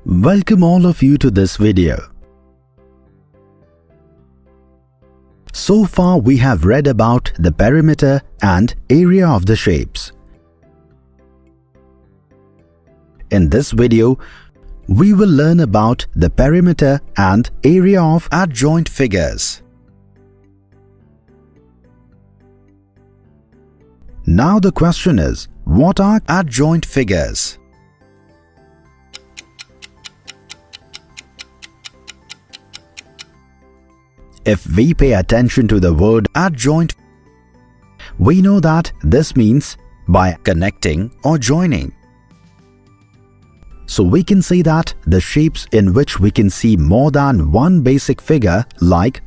Welcome all of you to this video. So far we have read about the perimeter and area of the shapes. In this video, we will learn about the perimeter and area of adjoint figures. Now the question is, what are adjoint figures? If we pay attention to the word adjoint, we know that this means by connecting or joining. So we can say that the shapes in which we can see more than one basic figure like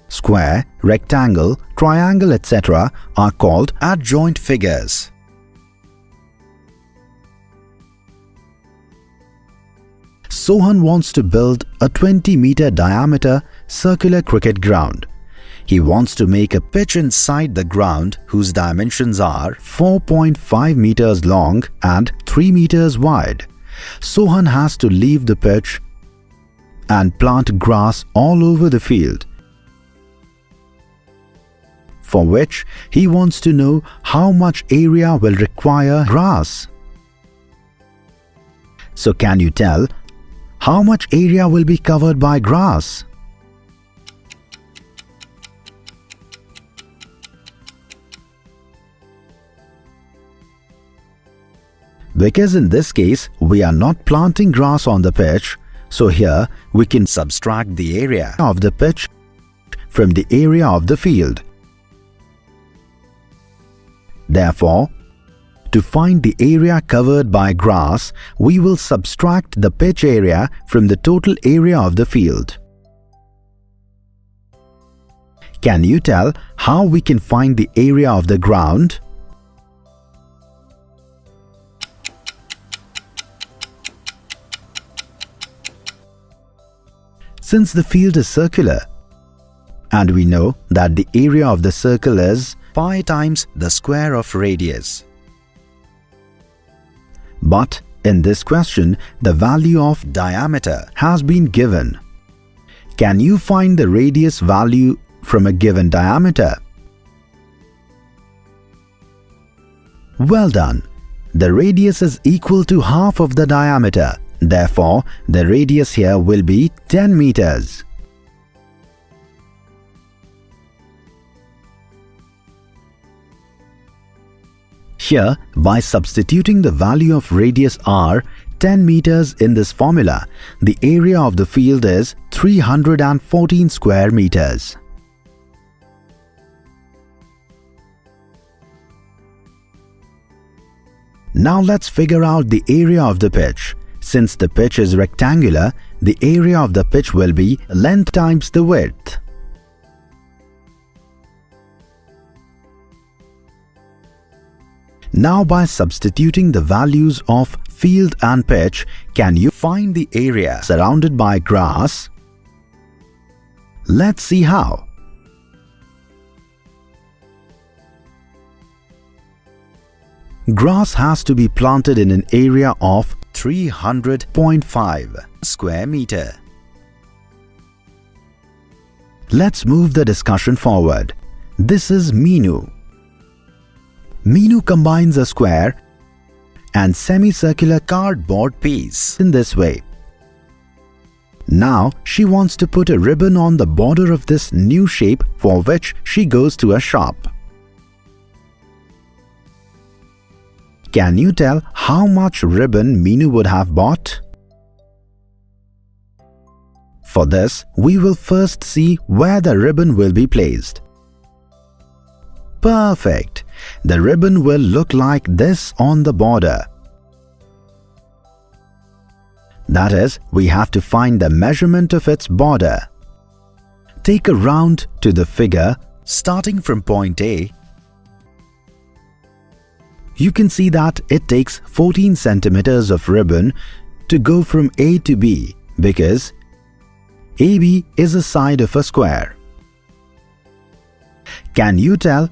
square, rectangle, triangle, etc. are called adjoint figures. Sohan wants to build a 20-meter diameter circular cricket ground. He wants to make a pitch inside the ground whose dimensions are 4.5 meters long and 3 meters wide. Sohan has to leave the pitch and plant grass all over the field, for which he wants to know how much area will require grass. So can you tell how much area will be covered by grass? Because in this case, we are not planting grass on the pitch, so here we can subtract the area of the pitch from the area of the field. Therefore, to find the area covered by grass, we will subtract the pitch area from the total area of the field. Can you tell how we can find the area of the ground? Since the field is circular, and we know that the area of the circle is pi times the square of radius. But in this question, the value of diameter has been given. Can you find the radius value from a given diameter? Well done. The radius is equal to half of the diameter. Therefore, the radius here will be 10 meters. Here, by substituting the value of radius r 10 meters in this formula, the area of the field is 314 square meters. Now let's figure out the area of the pitch. Since the pitch is rectangular, the area of the pitch will be length times the width. Now by substituting the values of field and pitch, can you find the area surrounded by grass? Let's see how. Grass has to be planted in an area of 300.5 square meter. Let's move the discussion forward. This is Meenu. Meenu combines a square and semicircular cardboard piece in this way. Now she wants to put a ribbon on the border of this new shape, for which she goes to a shop. Can you tell how much ribbon Meenu would have bought? For this, we will first see where the ribbon will be placed. Perfect! The ribbon will look like this on the border. That is, we have to find the measurement of its border. Take a round to the figure starting from point A. You can see that it takes 14 centimeters of ribbon to go from A to B, because AB is a side of a square. Can you tell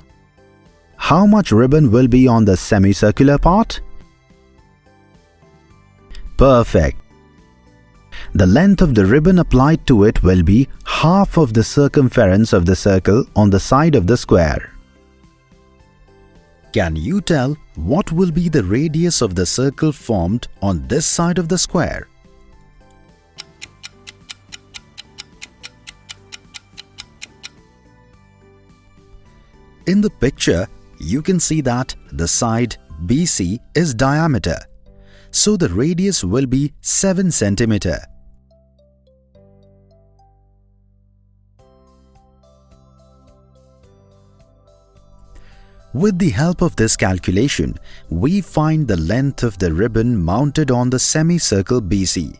how much ribbon will be on the semicircular part? Perfect. The length of the ribbon applied to it will be half of the circumference of the circle on the side of the square. Can you tell what will be the radius of the circle formed on this side of the square? In the picture, you can see that the side BC is diameter, so the radius will be 7 cm. With the help of this calculation, we find the length of the ribbon mounted on the semicircle BC.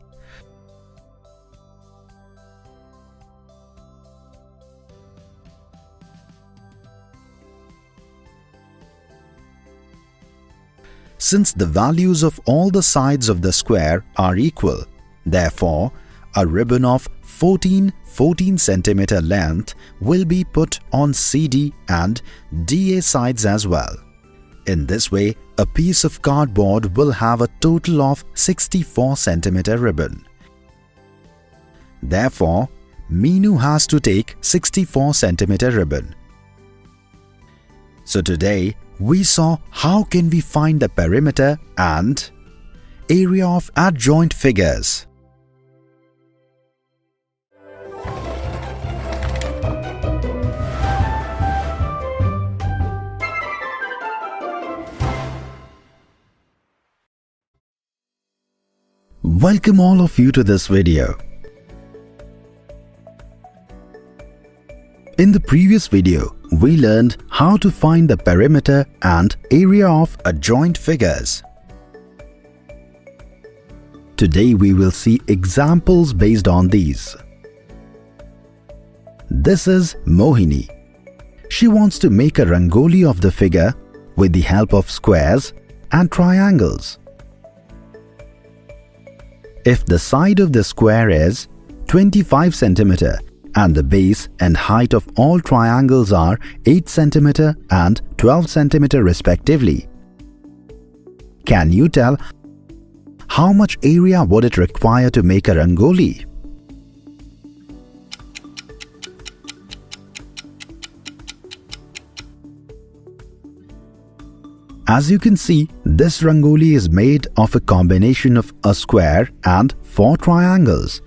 Since the values of all the sides of the square are equal, therefore, a ribbon of 14 cm length will be put on CD and DA sides as well. In this way, a piece of cardboard will have a total of 64 cm ribbon. Therefore, Meenu has to take 64 cm ribbon. So today, we saw how can we find the perimeter and area of adjoint figures. Welcome all of you to this video. In the previous video, we learned how to find the perimeter and area of adjoint figures. Today we will see examples based on these. This is Mohini. She wants to make a rangoli of the figure with the help of squares and triangles. If the side of the square is 25 cm and the base and height of all triangles are 8 cm and 12 cm respectively, can you tell how much area would it require to make a rangoli? As you can see, this rangoli is made of a combination of a square and 4 triangles.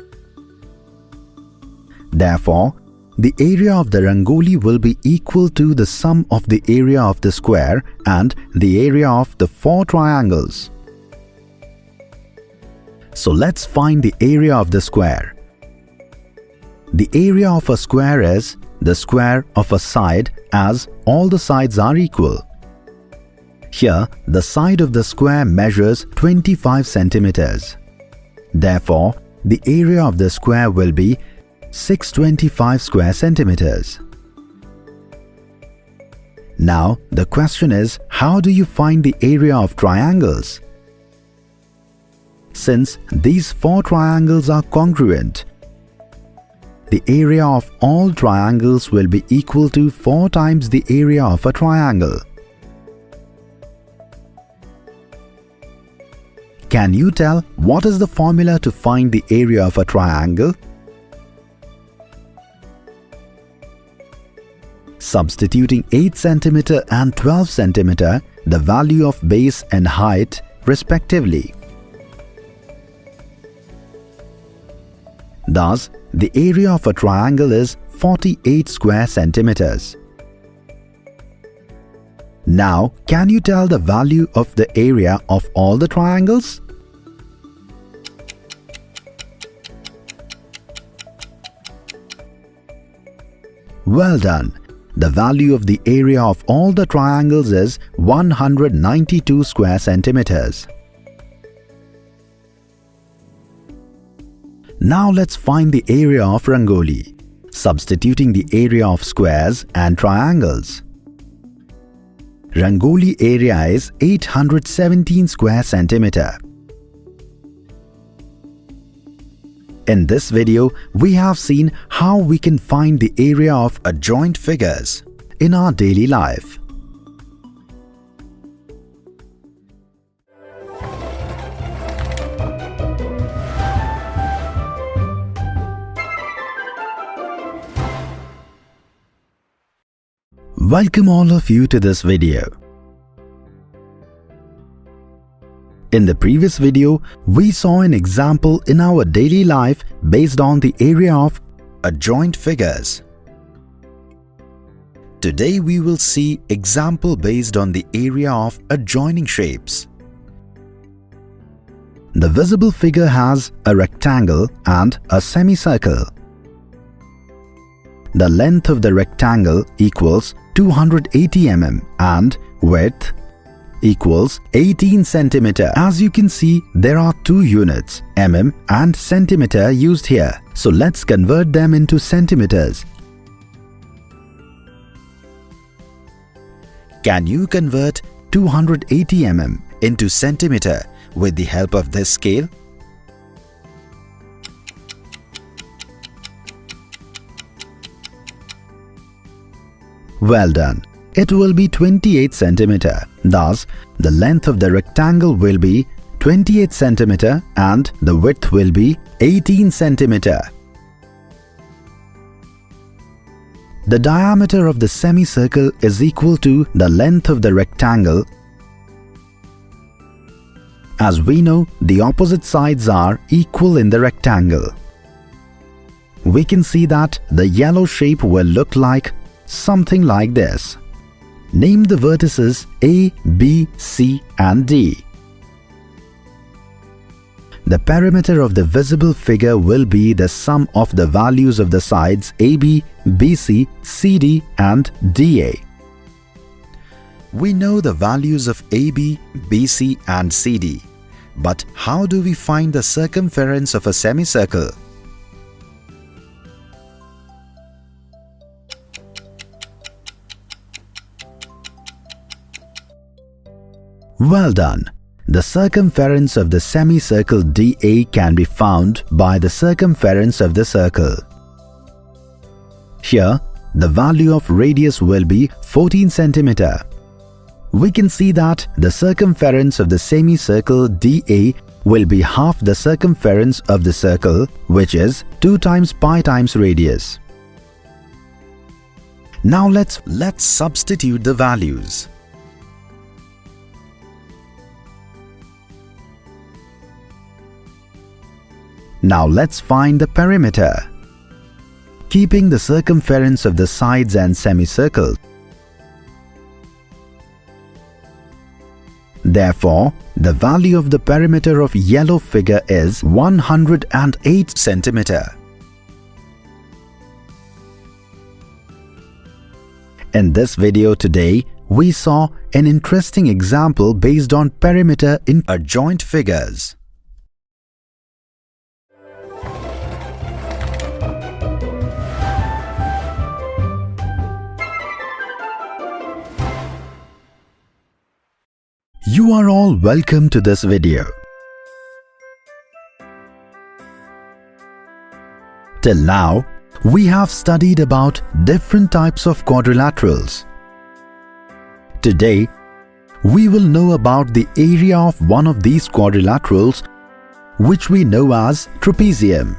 Therefore, the area of the rangoli will be equal to the sum of the area of the square and the area of the 4 triangles. So let's find the area of the square. The area of a square is the square of a side as all the sides are equal. Here, the side of the square measures 25 centimeters. Therefore, the area of the square will be 625 square centimeters. Now, the question is, how do you find the area of triangles? Since these 4 triangles are congruent, the area of all triangles will be equal to 4 times the area of a triangle. Can you tell what is the formula to find the area of a triangle? Substituting 8 cm and 12 cm, the value of base and height respectively. Thus, the area of a triangle is 48 square centimeters. Now, can you tell the value of the area of all the triangles? Well done! The value of the area of all the triangles is 192 square centimeters. Now let's find the area of rangoli, substituting the area of squares and triangles. Rangoli area is 817 square centimeter. In this video, we have seen how we can find the area of adjoint figures in our daily life. Welcome all of you to this video. In the previous video, we saw an example in our daily life based on the area of adjoint figures. Today we will see example based on the area of adjoining shapes. The visible figure has a rectangle and a semicircle. The length of the rectangle equals 280 mm and width equals 18 cm. As you can see, there are two units, mm and centimeter, used here. So let's convert them into centimeters. Can you convert 280 mm into centimeter with the help of this scale? Well done. It will be 28 cm. Thus, the length of the rectangle will be 28 cm and the width will be 18 cm. The diameter of the semicircle is equal to the length of the rectangle. As we know, the opposite sides are equal in the rectangle. We can see that the yellow shape will look like something like this. Name the vertices A, B, C and D. The perimeter of the visible figure will be the sum of the values of the sides AB, BC, CD and DA. We know the values of AB, BC and CD. But how do we find the circumference of a semicircle? Well done. The circumference of the semicircle DA can be found by the circumference of the circle. Here, the value of radius will be 14 cm. We can see that the circumference of the semicircle DA will be half the circumference of the circle, which is 2 times pi times radius. Now let's substitute the values. Now let's find the perimeter. Keeping the circumference of the sides and semicircle. Therefore, the value of the perimeter of yellow figure is 108 cm. In this video today, we saw an interesting example based on perimeter in adjoint figures. You are all welcome to this video. Till now, we have studied about different types of quadrilaterals. Today, we will know about the area of one of these quadrilaterals, which we know as trapezium.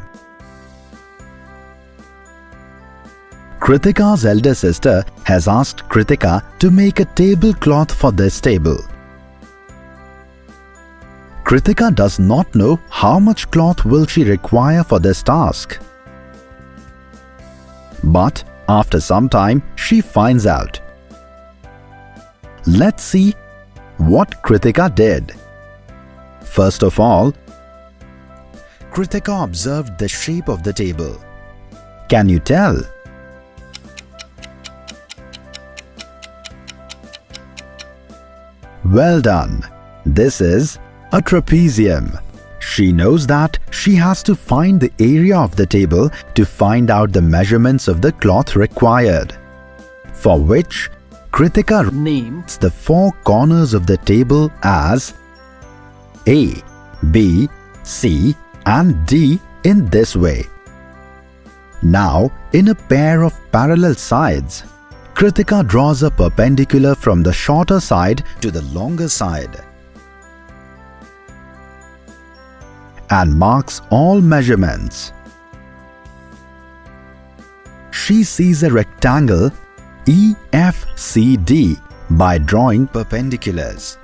Kritika's elder sister has asked Kritika to make a tablecloth for this table. Kritika does not know how much cloth will she require for this task. But after some time, she finds out. Let's see what Kritika did. First of all, Kritika observed the shape of the table. Can you tell? Well done. This is a trapezium. She knows that she has to find the area of the table to find out the measurements of the cloth required, for which Kritika names the 4 corners of the table as A, B, C and D in this way. Now, in a pair of parallel sides, Kritika draws a perpendicular from the shorter side to the longer side and marks all measurements. She sees a rectangle EFCD by drawing perpendiculars,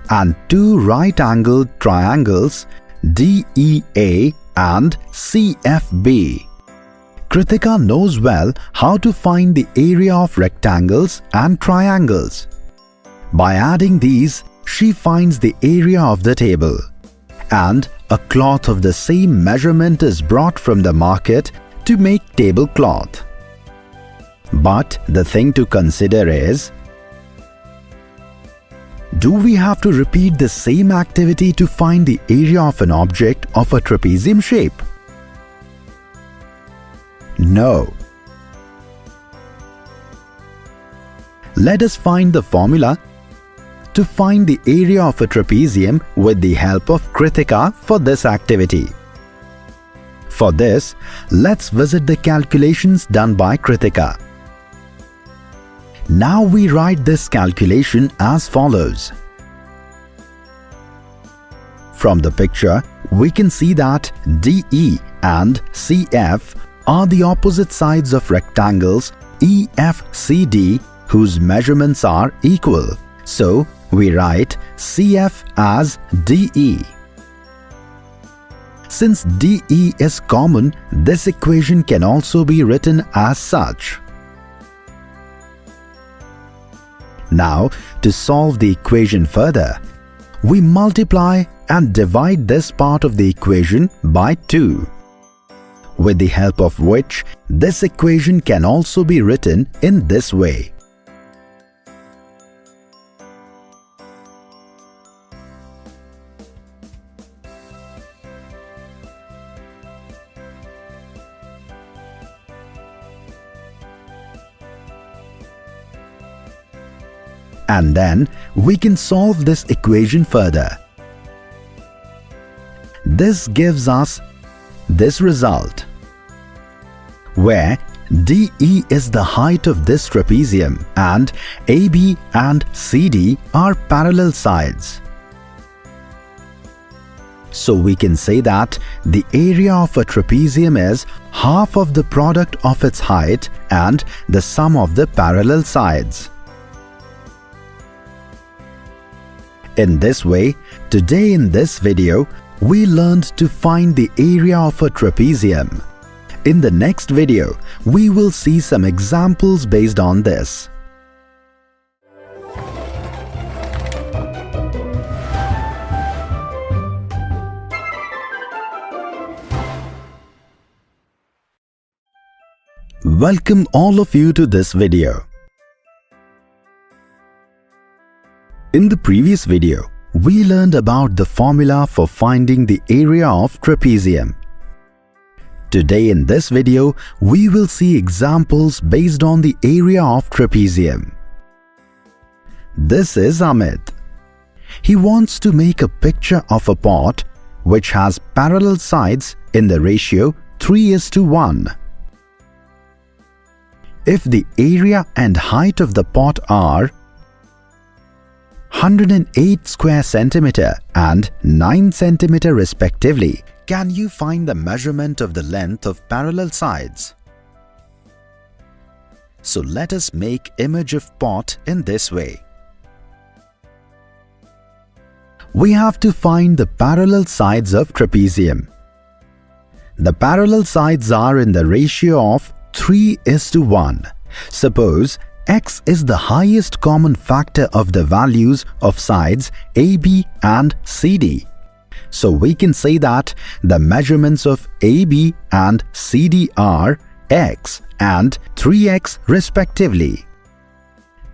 and two right-angled triangles DEA and CFB. Kritika knows well how to find the area of rectangles and triangles. By adding these, she finds the area of the table, and a cloth of the same measurement is brought from the market to make tablecloth. But the thing to consider is, do we have to repeat the same activity to find the area of an object of a trapezium shape? No. Let us find the formula to find the area of a trapezium with the help of Kritika for this activity. For this, let's visit the calculations done by Kritika. Now we write this calculation as follows. From the picture, we can see that DE and CF are the opposite sides of rectangles EFCD whose measurements are equal. So, we write CF as DE. Since DE is common, this equation can also be written as such. Now, to solve the equation further, we multiply and divide this part of the equation by 2, with the help of which this equation can also be written in this way. And then we can solve this equation further. This gives us this result, where DE is the height of this trapezium and AB and CD are parallel sides. So we can say that the area of a trapezium is half of the product of its height and the sum of the parallel sides. In this way, today in this video, we learned to find the area of a trapezium. In the next video, we will see some examples based on this. Welcome all of you to this video. In the previous video, we learned about the formula for finding the area of trapezium. Today in this video, we will see examples based on the area of trapezium. This is Amit. He wants to make a picture of a pot which has parallel sides in the ratio 3:1. If the area and height of the pot are 108 square centimeter and 9 centimeter respectively, can you find the measurement of the length of parallel sides? So let us make image of pot in this way. We have to find the parallel sides of trapezium. The parallel sides are in the ratio of 3:1. Suppose X is the highest common factor of the values of sides AB and CD. So we can say that the measurements of AB and CD are X and 3X respectively.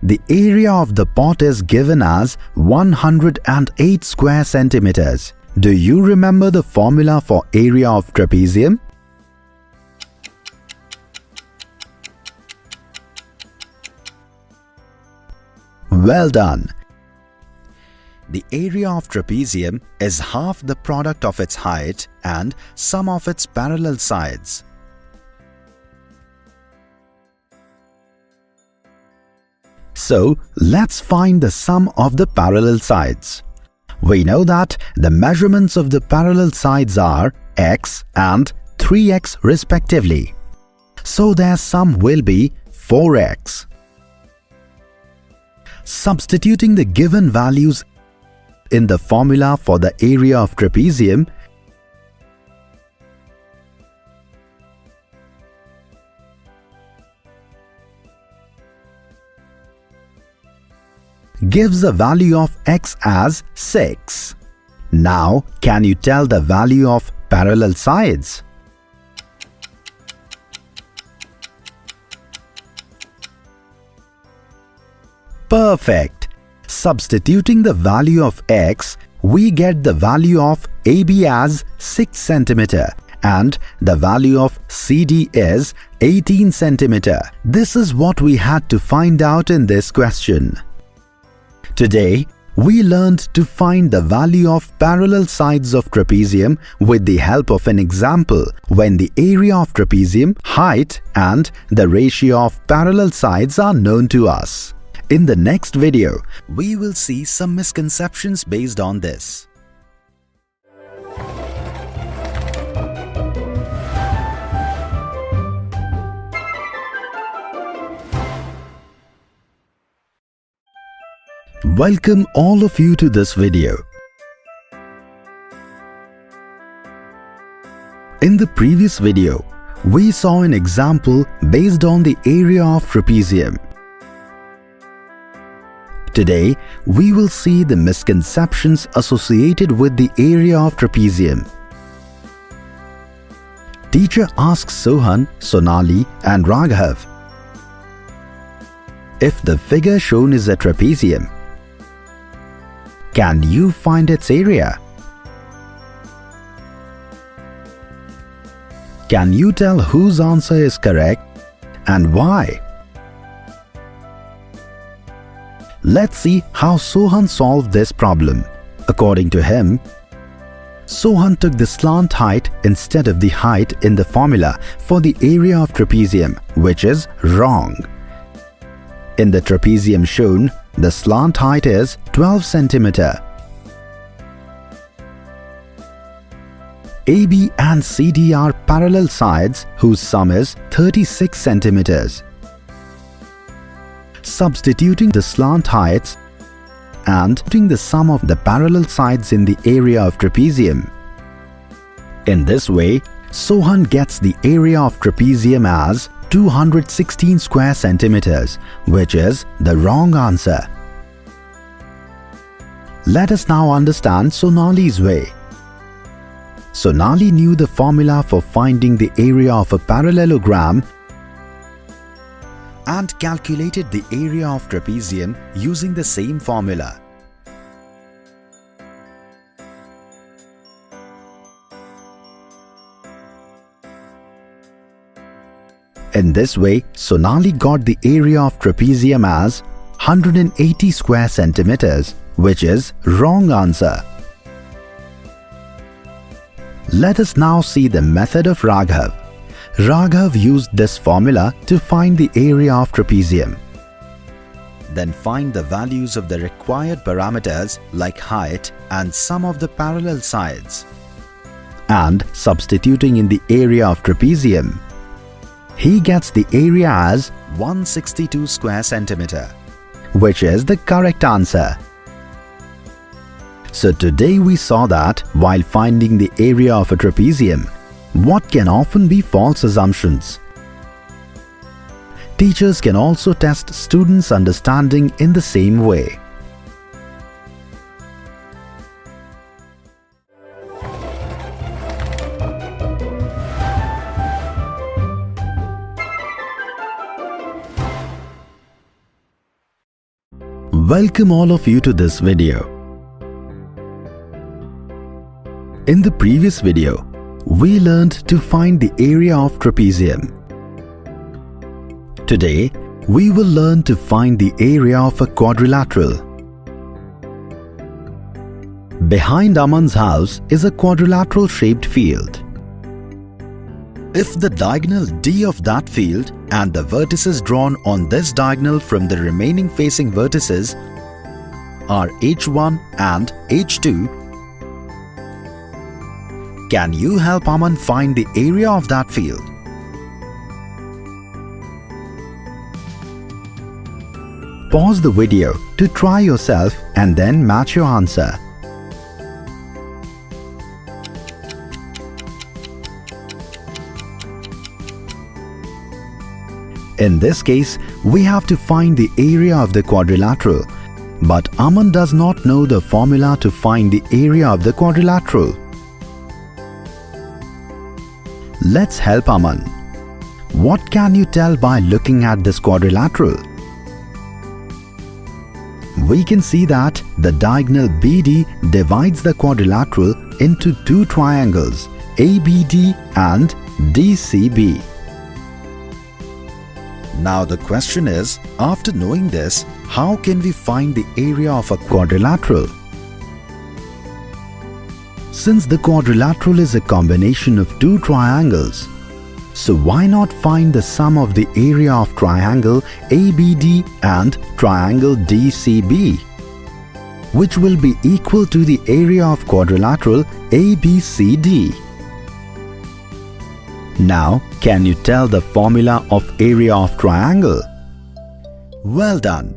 The area of the pot is given as 108 square centimeters. Do you remember the formula for area of trapezium? Well done! The area of trapezium is half the product of its height and sum of its parallel sides. So, let's find the sum of the parallel sides. We know that the measurements of the parallel sides are X and 3X respectively. So their sum will be 4x. Substituting the given values in the formula for the area of trapezium gives the value of x as 6. Now, can you tell the value of parallel sides? Perfect! Substituting the value of x, we get the value of AB as 6 cm and the value of CD is 18 cm. This is what we had to find out in this question. Today, we learned to find the value of parallel sides of trapezium with the help of an example when the area of trapezium, height and the ratio of parallel sides are known to us. In the next video, we will see some misconceptions based on this. Welcome all of you to this video. In the previous video, we saw an example based on the area of trapezium. Today, we will see the misconceptions associated with the area of trapezium. Teacher asks Sohan, Sonali and Raghav, if the figure shown is a trapezium, can you find its area? Can you tell whose answer is correct and why? Let's see how Sohan solved this problem. According to him, Sohan took the slant height instead of the height in the formula for the area of trapezium, which is wrong. In the trapezium shown, the slant height is 12 cm. AB and CD are parallel sides whose sum is 36 cm. Substituting the slant heights and putting the sum of the parallel sides in the area of trapezium. In this way, Sohan gets the area of trapezium as 216 square centimeters, which is the wrong answer. Let us now understand Sonali's way. Sonali knew the formula for finding the area of a parallelogram and calculated the area of trapezium using the same formula. In this way, Sonali got the area of trapezium as 180 square centimeters, which is wrong answer. Let us now see the method of Raghav. Raghav used this formula to find the area of trapezium. Then find the values of the required parameters like height and sum of the parallel sides. And substituting in the area of trapezium, he gets the area as 162 square centimeter, which is the correct answer. So today we saw that while finding the area of a trapezium, what can often be false assumptions. Teachers can also test students' understanding in the same way. Welcome all of you to this video. In the previous video, we learned to find the area of trapezium. Today, we will learn to find the area of a quadrilateral. Behind Aman's house is a quadrilateral shaped field. If the diagonal D of that field and the vertices drawn on this diagonal from the remaining facing vertices are H1 and H2, can you help Aman find the area of that field? Pause the video to try yourself and then match your answer. In this case, we have to find the area of the quadrilateral, but Aman does not know the formula to find the area of the quadrilateral. Let's help Aman. What can you tell by looking at this quadrilateral? We can see that the diagonal BD divides the quadrilateral into two triangles ABD and DCB. Now the question is, after knowing this, how can we find the area of a quadrilateral? Since the quadrilateral is a combination of two triangles, so why not find the sum of the area of triangle ABD and triangle DCB, which will be equal to the area of quadrilateral ABCD. Now, can you tell the formula of area of triangle? Well done!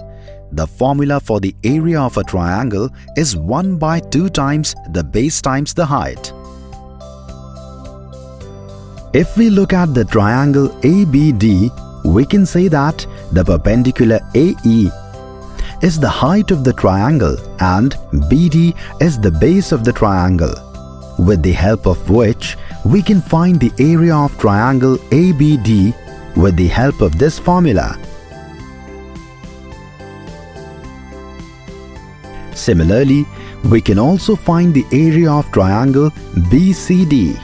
The formula for the area of a triangle is 1 by 2 times the base times the height. If we look at the triangle ABD, we can say that the perpendicular AE is the height of the triangle and BD is the base of the triangle, with the help of which we can find the area of triangle ABD with the help of this formula. Similarly, we can also find the area of triangle BCD.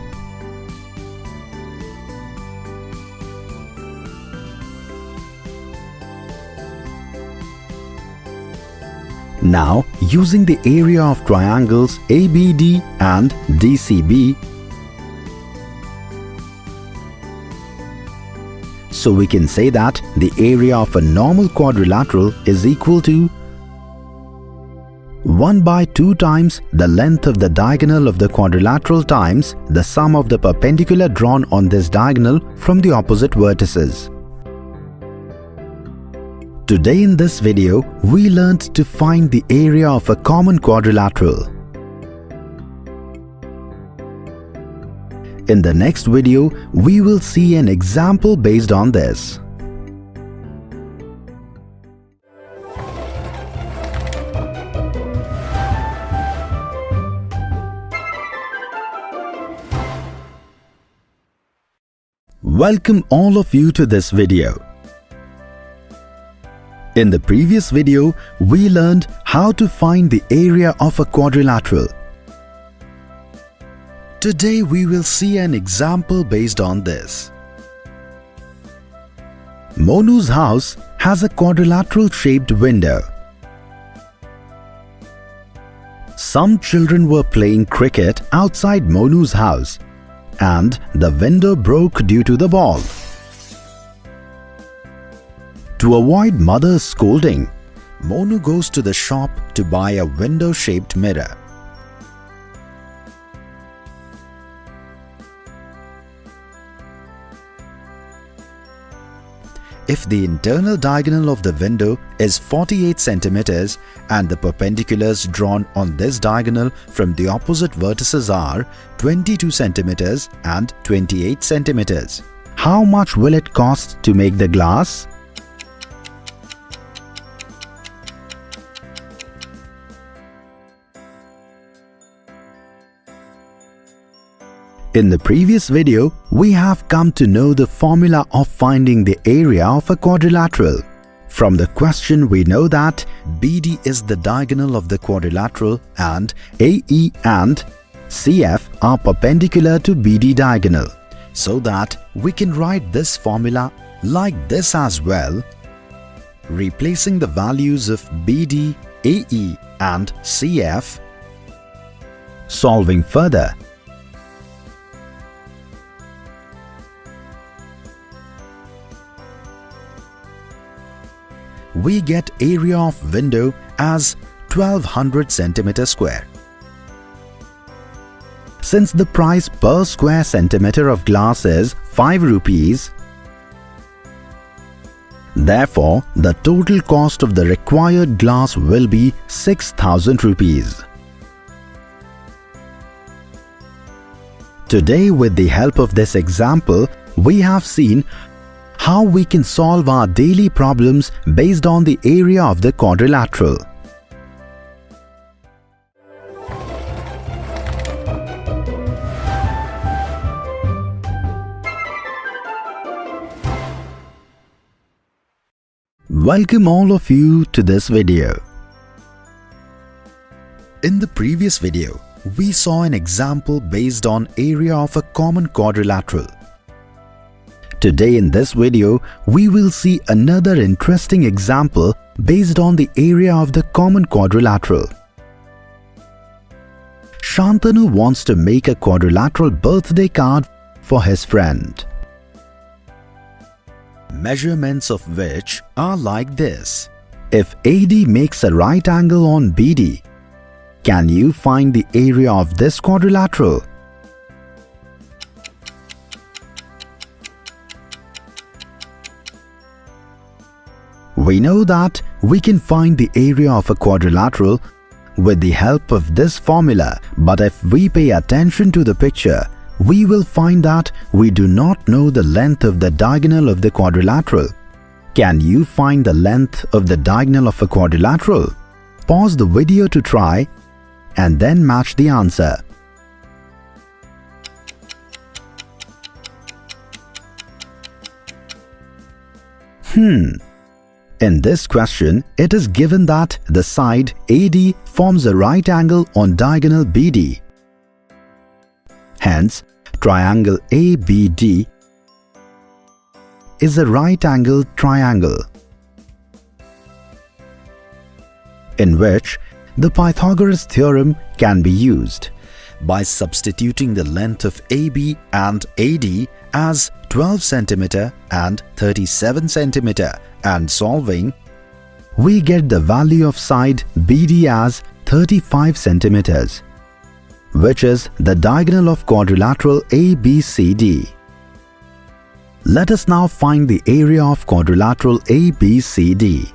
Now, using the area of triangles ABD and DCB, so we can say that the area of a normal quadrilateral is equal to 1 by 2 times the length of the diagonal of the quadrilateral times the sum of the perpendicular drawn on this diagonal from the opposite vertices. Today in this video, we learned to find the area of a common quadrilateral. In the next video, we will see an example based on this. Welcome all of you to this video. In the previous video, we learned how to find the area of a quadrilateral. Today we will see an example based on this. Monu's house has a quadrilateral shaped window. Some children were playing cricket outside Monu's house and the window broke due to the ball. To avoid mother's scolding, Monu goes to the shop to buy a window-shaped mirror. If the internal diagonal of the window is 48 centimeters and the perpendiculars drawn on this diagonal from the opposite vertices are 22 centimeters and 28 centimeters, how much will it cost to make the glass? In the previous video, we have come to know the formula of finding the area of a quadrilateral. From the question, we know that BD is the diagonal of the quadrilateral and AE and CF are perpendicular to BD diagonal, so that we can write this formula like this as well, replacing the values of BD, AE and CF. Solving further, we get area of window as 1200 centimeter square. Since the price per square centimeter of glass is 5 rupees, Therefore, the total cost of the required glass will be 6,000 rupees. Today, with the help of this example, we have seen how we can solve our daily problems based on the area of the quadrilateral. Welcome all of you to this video. In the previous video, we saw an example based on area of a common quadrilateral. Today in this video, we will see another interesting example based on the area of the common quadrilateral. Shantanu wants to make a quadrilateral birthday card for his friend, measurements of which are like this. If AD makes a right angle on BD, can you find the area of this quadrilateral? We know that we can find the area of a quadrilateral with the help of this formula, but if we pay attention to the picture, we will find that we do not know the length of the diagonal of the quadrilateral. Can you find the length of the diagonal of a quadrilateral? Pause the video to try and then match the answer. In this question, it is given that the side AD forms a right angle on diagonal BD. Hence, triangle ABD is a right-angled triangle in which the Pythagoras theorem can be used. By substituting the length of AB and AD as 12 cm and 37 cm and solving, we get the value of side BD as 35 cm, which is the diagonal of quadrilateral ABCD. Let us now find the area of quadrilateral ABCD.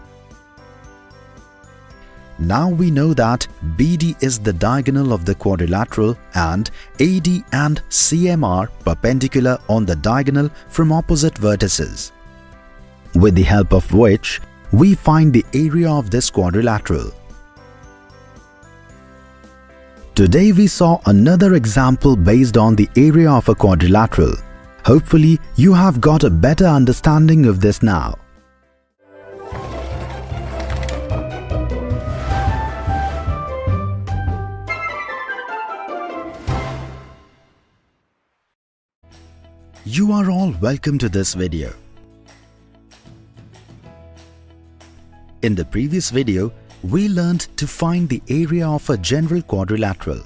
Now we know that BD is the diagonal of the quadrilateral and AD and CM are perpendicular on the diagonal from opposite vertices, with the help of which we find the area of this quadrilateral. Today we saw another example based on the area of a quadrilateral. Hopefully you have got a better understanding of this now. You are all welcome to this video. In the previous video, we learned to find the area of a general quadrilateral.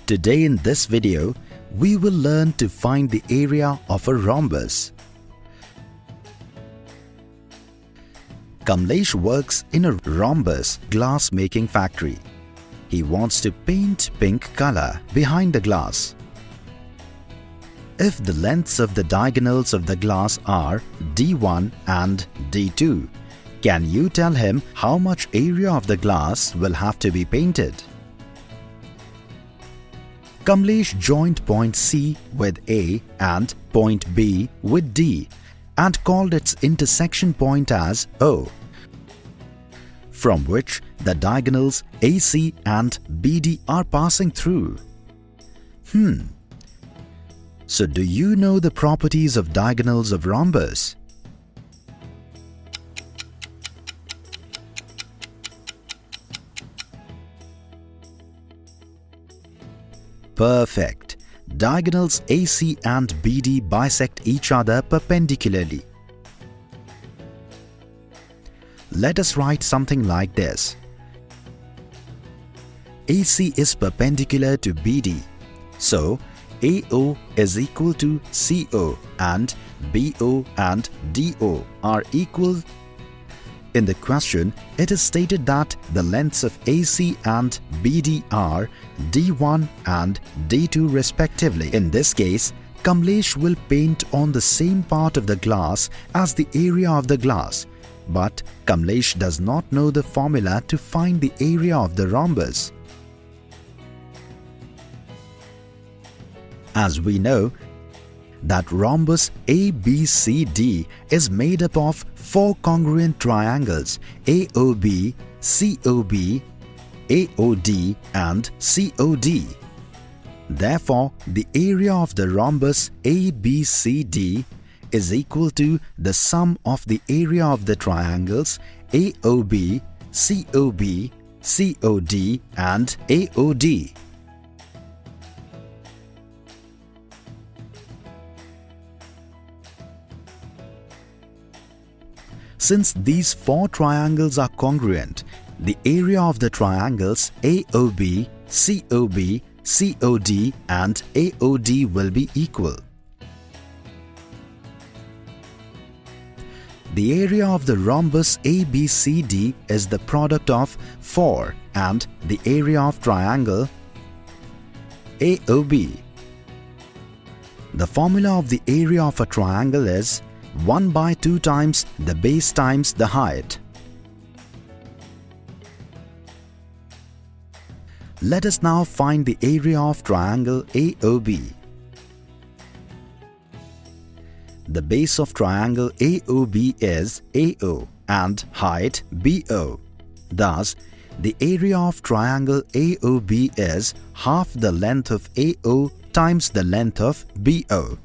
Today in this video, we will learn to find the area of a rhombus. Kamlesh works in a rhombus glass making factory. He wants to paint pink color behind the glass. If the lengths of the diagonals of the glass are D1 and D2, can you tell him how much area of the glass will have to be painted? Kamlesh joined point C with A and point B with D and called its intersection point as O, from which the diagonals AC and BD are passing through. So do you know the properties of diagonals of rhombus? Perfect. Diagonals AC and BD bisect each other perpendicularly. Let us write something like this. AC is perpendicular to BD, so AO is equal to CO and BO and DO are equal. In the question, it is stated that the lengths of AC and BD are D1 and D2 respectively. In this case, Kamlesh will paint on the same part of the glass as the area of the glass, but Kamlesh does not know the formula to find the area of the rhombus. As we know that rhombus ABCD is made up of four congruent triangles AOB, COB, AOD and COD. Therefore, the area of the rhombus ABCD is equal to the sum of the area of the triangles AOB, COB, COD and AOD. Since these four triangles are congruent, the area of the triangles AOB, COB, COD and AOD will be equal. The area of the rhombus ABCD is the product of 4 and the area of triangle AOB. The formula of the area of a triangle is 1 by 2 times the base times the height. Let us now find the area of triangle AOB. The base of triangle AOB is AO and height BO. Thus, the area of triangle AOB is half the length of AO times the length of BO.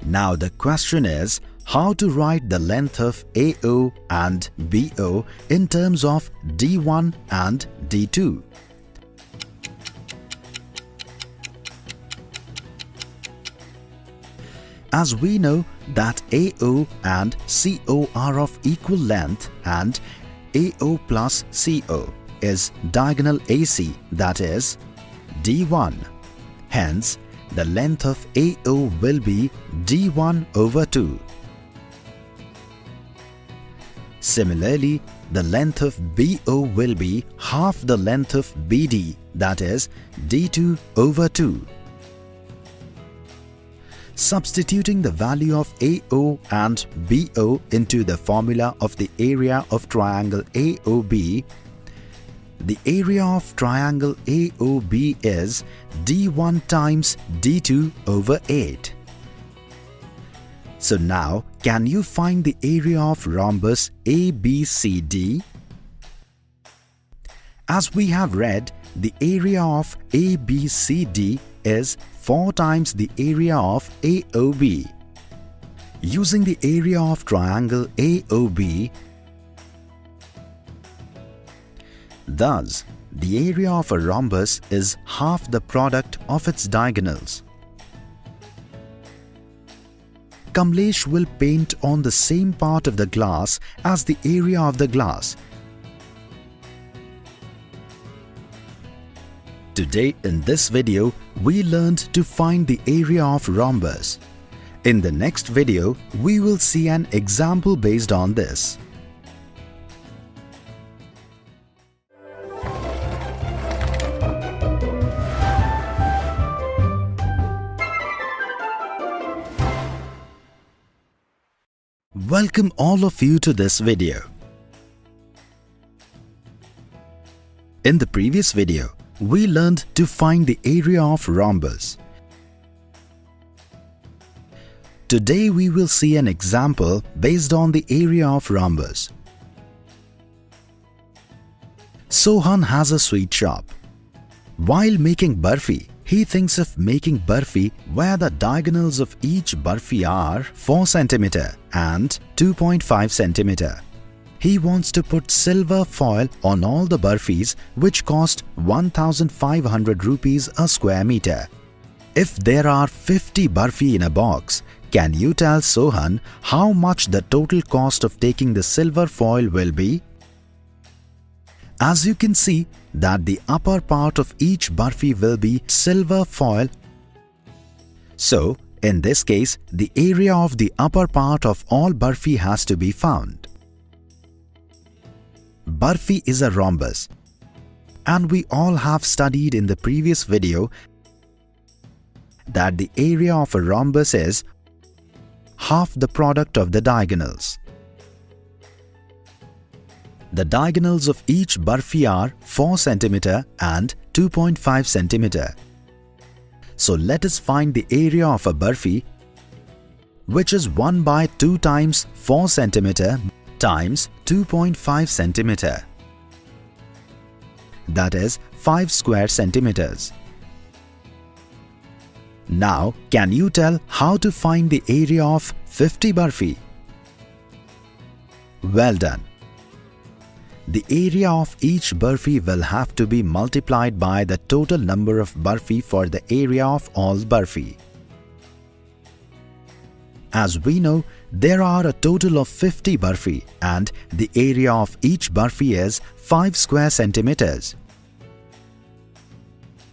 Now the question is how to write the length of AO and BO in terms of D1 and D2. As we know that AO and CO are of equal length and AO plus CO is diagonal AC, that is D1. Hence, the length of AO will be D1 over 2. Similarly, the length of BO will be half the length of BD, that is D2 over 2. Substituting the value of AO and BO into the formula of the area of triangle AOB, the area of triangle AOB is D1 times D2 over 8. So now, can you find the area of rhombus ABCD? As we have read, the area of ABCD is 4 times the area of AOB. Using the area of triangle AOB, thus, the area of a rhombus is half the product of its diagonals. Kamlesh will paint on the same part of the glass as the area of the glass. Today in this video, we learned to find the area of rhombus. In the next video, we will see an example based on this. Welcome all of you to this video. In the previous video, we learned to find the area of rhombus. Today we will see an example based on the area of rhombus. Sohan has a sweet shop. While making barfi, he thinks of making barfi where the diagonals of each barfi are 4 cm and 2.5 cm. He wants to put silver foil on all the barfis, which cost 1500 rupees a square meter. If there are 50 barfi in a box, can you tell Sohan how much the total cost of taking the silver foil will be? As you can see that the upper part of each barfi will be silver foil. So, in this case, the area of the upper part of all barfi has to be found. Barfi is a rhombus, and we all have studied in the previous video that the area of a rhombus is half the product of the diagonals. The diagonals of each barfi are 4 cm and 2.5 cm. So let us find the area of a barfi, which is 1 by 2 times 4 cm times 2.5 cm. That is 5 square centimeters. Now, can you tell how to find the area of 50 barfi? Well done. The area of each barfi will have to be multiplied by the total number of barfi for the area of all barfi. As we know, there are a total of 50 barfi and the area of each barfi is 5 square centimeters.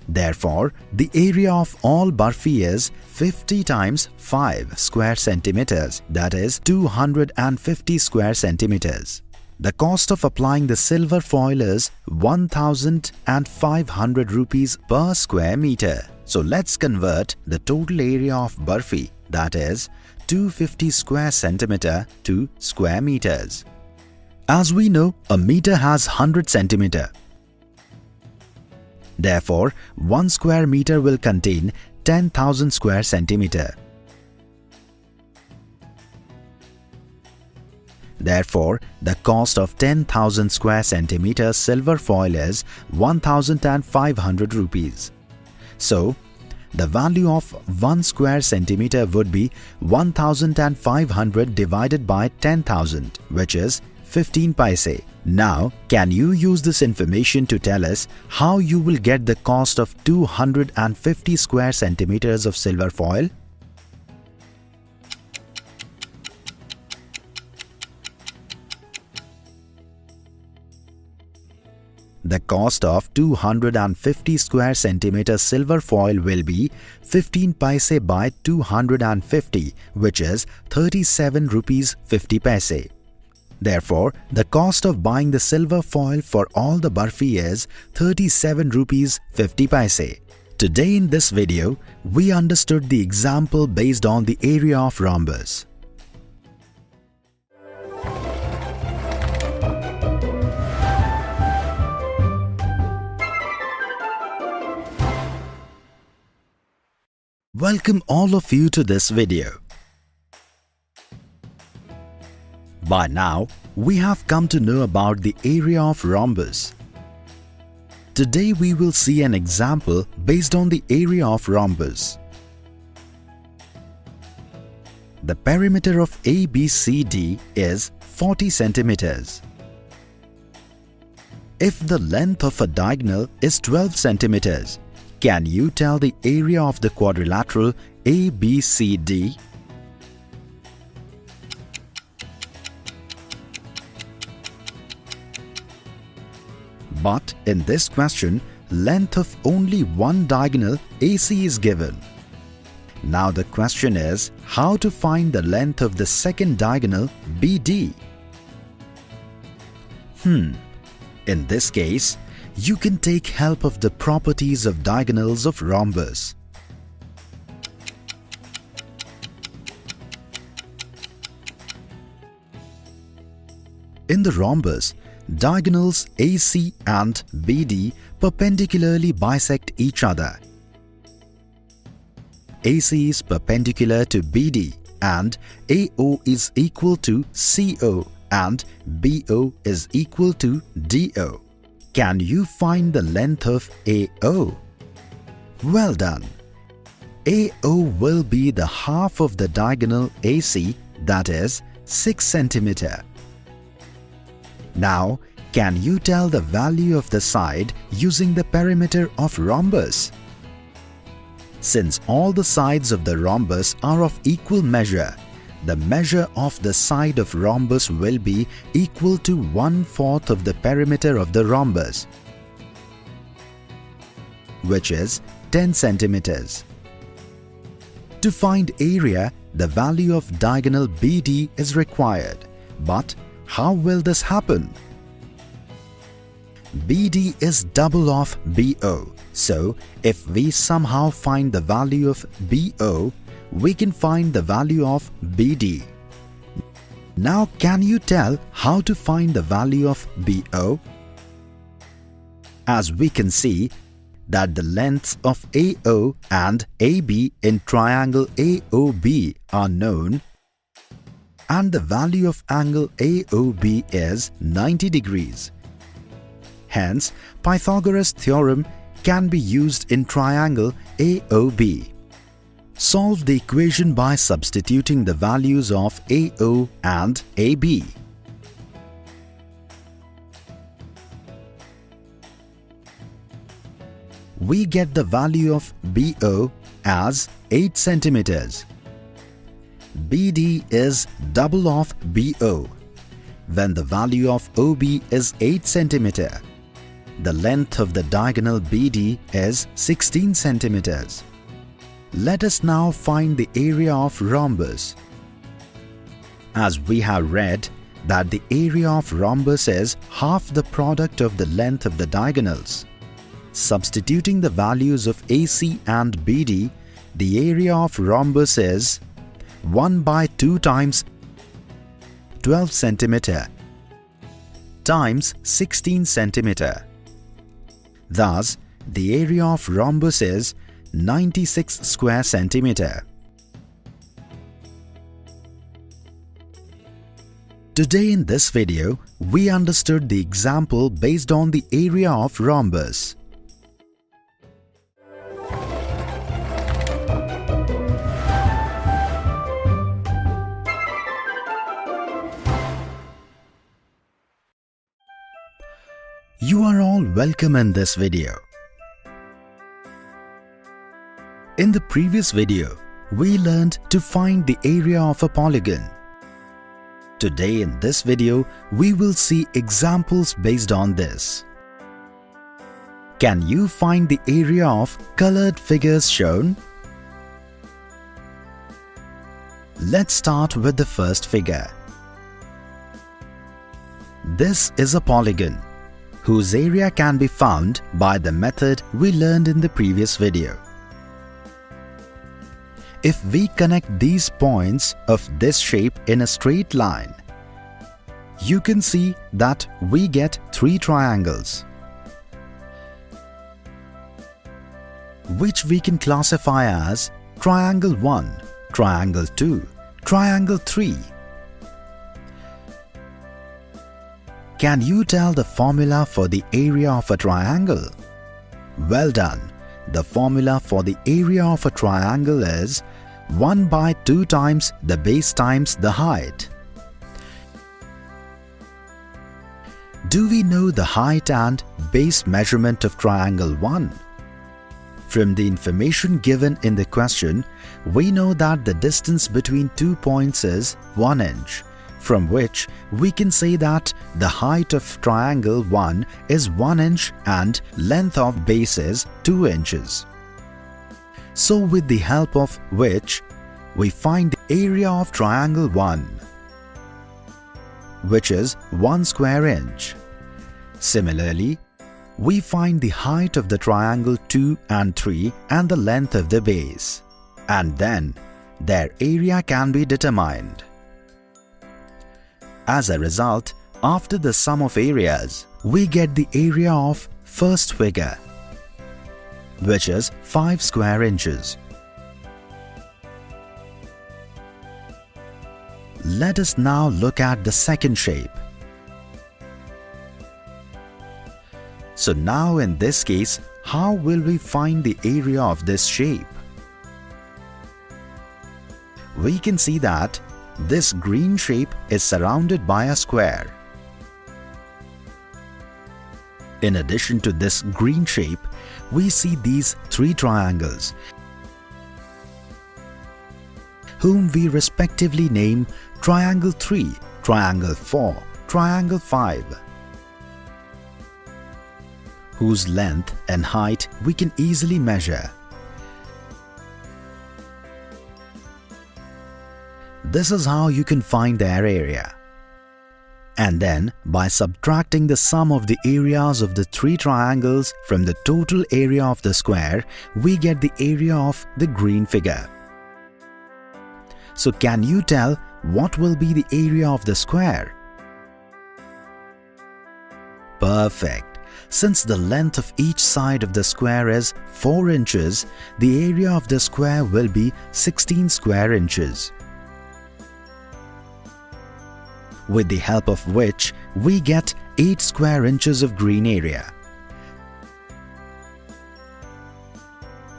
Therefore, the area of all barfi is 50 times 5 square centimeters, that is 250 square centimeters. The cost of applying the silver foil is 1,500 rupees per square meter. So let's convert the total area of barfi, that is 250 square centimeter, to square meters. As we know, a meter has 100 centimeter. Therefore, 1 square meter will contain 10,000 square centimeter. Therefore, the cost of 10,000 square centimeter silver foil is 1,500 rupees. So, the value of 1 square centimeter would be 1,500 divided by 10,000, which is 15 paise. Now, can you use this information to tell us how you will get the cost of 250 square centimeters of silver foil? The cost of 250 square centimeter silver foil will be 15 paise by 250, which is 37 rupees 50 paise. Therefore, the cost of buying the silver foil for all the barfi is 37 rupees 50 paise. Today in this video, we understood the example based on the area of rhombus. Welcome all of you to this video. By now, we have come to know about the area of rhombus. Today we will see an example based on the area of rhombus. The perimeter of ABCD is 40 centimeters. If the length of a diagonal is 12 centimeters, can you tell the area of the quadrilateral ABCD? But in this question, length of only one diagonal AC is given. Now the question is how to find the length of the second diagonal BD. In this case, you can take help of the properties of diagonals of rhombus. In the rhombus, diagonals AC and BD perpendicularly bisect each other. AC is perpendicular to BD and AO is equal to CO and BO is equal to DO. Can you find the length of AO? Well done. AO will be the half of the diagonal AC, that is 6 centimeter. Now, can you tell the value of the side using the perimeter of rhombus? Since all the sides of the rhombus are of equal measure, the measure of the side of rhombus will be equal to 1/4 of the perimeter of the rhombus, which is 10 centimeters. To find area, the value of diagonal BD is required. But how will this happen? BD is double of BO, So, if we somehow find the value of BO, we can find the value of BD. Now, can you tell how to find the value of BO? As we can see that the lengths of AO and AB in triangle AOB are known, and the value of angle AOB is 90 degrees. Hence, Pythagoras' theorem can be used in triangle AOB. Solve the equation by substituting the values of AO and AB. We get the value of BO as 8 centimeters. BD is double of BO. When the value of OB is 8 centimeter, the length of the diagonal BD is 16 centimeters. Let us now find the area of rhombus. As we have read that the area of rhombus is half the product of the length of the diagonals. Substituting the values of AC and BD, the area of rhombus is 1 by 2 times 12 cm times 16 cm. Thus, the area of rhombus is 96 square centimeter. Today in this video, we understood the example based on the area of rhombus. You are all welcome in this video. In the previous video, we learned to find the area of a polygon. Today in this video, we will see examples based on this. Can you find the area of colored figures shown? Let's start with the first figure. This is a polygon, whose area can be found by the method we learned in the previous video. If we connect these points of this shape in a straight line, you can see that we get 3 triangles, which we can classify as triangle 1, triangle 2, triangle 3. Can you tell the formula for the area of a triangle? Well done. The formula for the area of a triangle is 1 by 2 times the base times the height. Do we know the height and base measurement of triangle 1? From the information given in the question, we know that the distance between 2 points is 1 inch, from which we can say that the height of triangle 1 is 1 inch and length of base is 2 inches. So with the help of which we find the area of triangle 1, which is 1 square inch. Similarly, we find the height of the triangle 2 and 3 and the length of the base, and then their area can be determined. As a result, after the sum of areas, we get the area of first figure, which is 5 square inches. Let us now look at the second shape. So now in this case, how will we find the area of this shape? We can see that this green shape is surrounded by a square. In addition to this green shape, we see these 3 triangles, whom we respectively name triangle 3, triangle 4, triangle 5, whose length and height we can easily measure. This is how you can find their area. And then, by subtracting the sum of the areas of the three triangles from the total area of the square, we get the area of the green figure. So can you tell what will be the area of the square? Perfect. Since the length of each side of the square is 4 inches, the area of the square will be 16 square inches. With the help of which we get 8 square inches of green area.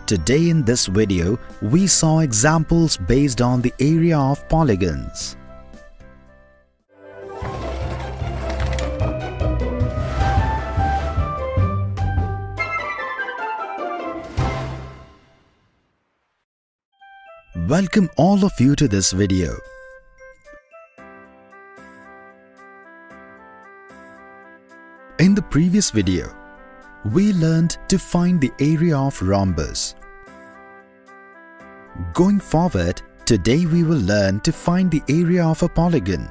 Today in this video, we saw examples based on the area of polygons. Welcome all of you to this video. In the previous video, we learned to find the area of rhombus. Going forward, today we will learn to find the area of a polygon.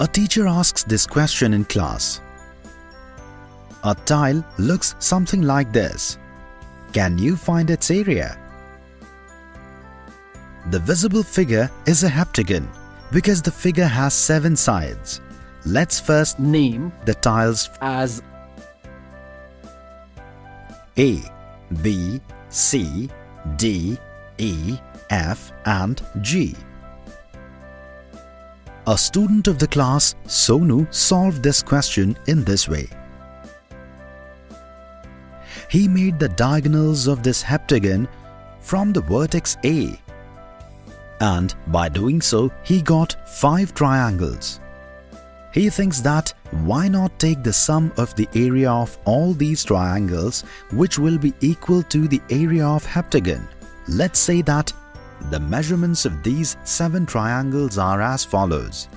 A teacher asks this question in class. A tile looks something like this. Can you find its area? The visible figure is a heptagon because the figure has 7 sides. Let's first name the tiles as A, B, C, D, E, F and G. A student of the class, Sonu, solved this question in this way. He made the diagonals of this heptagon from the vertex A, and by doing so, he got 5 triangles. He thinks that why not take the sum of the area of all these triangles, which will be equal to the area of heptagon. Let's say that the measurements of these 7 triangles are as follows.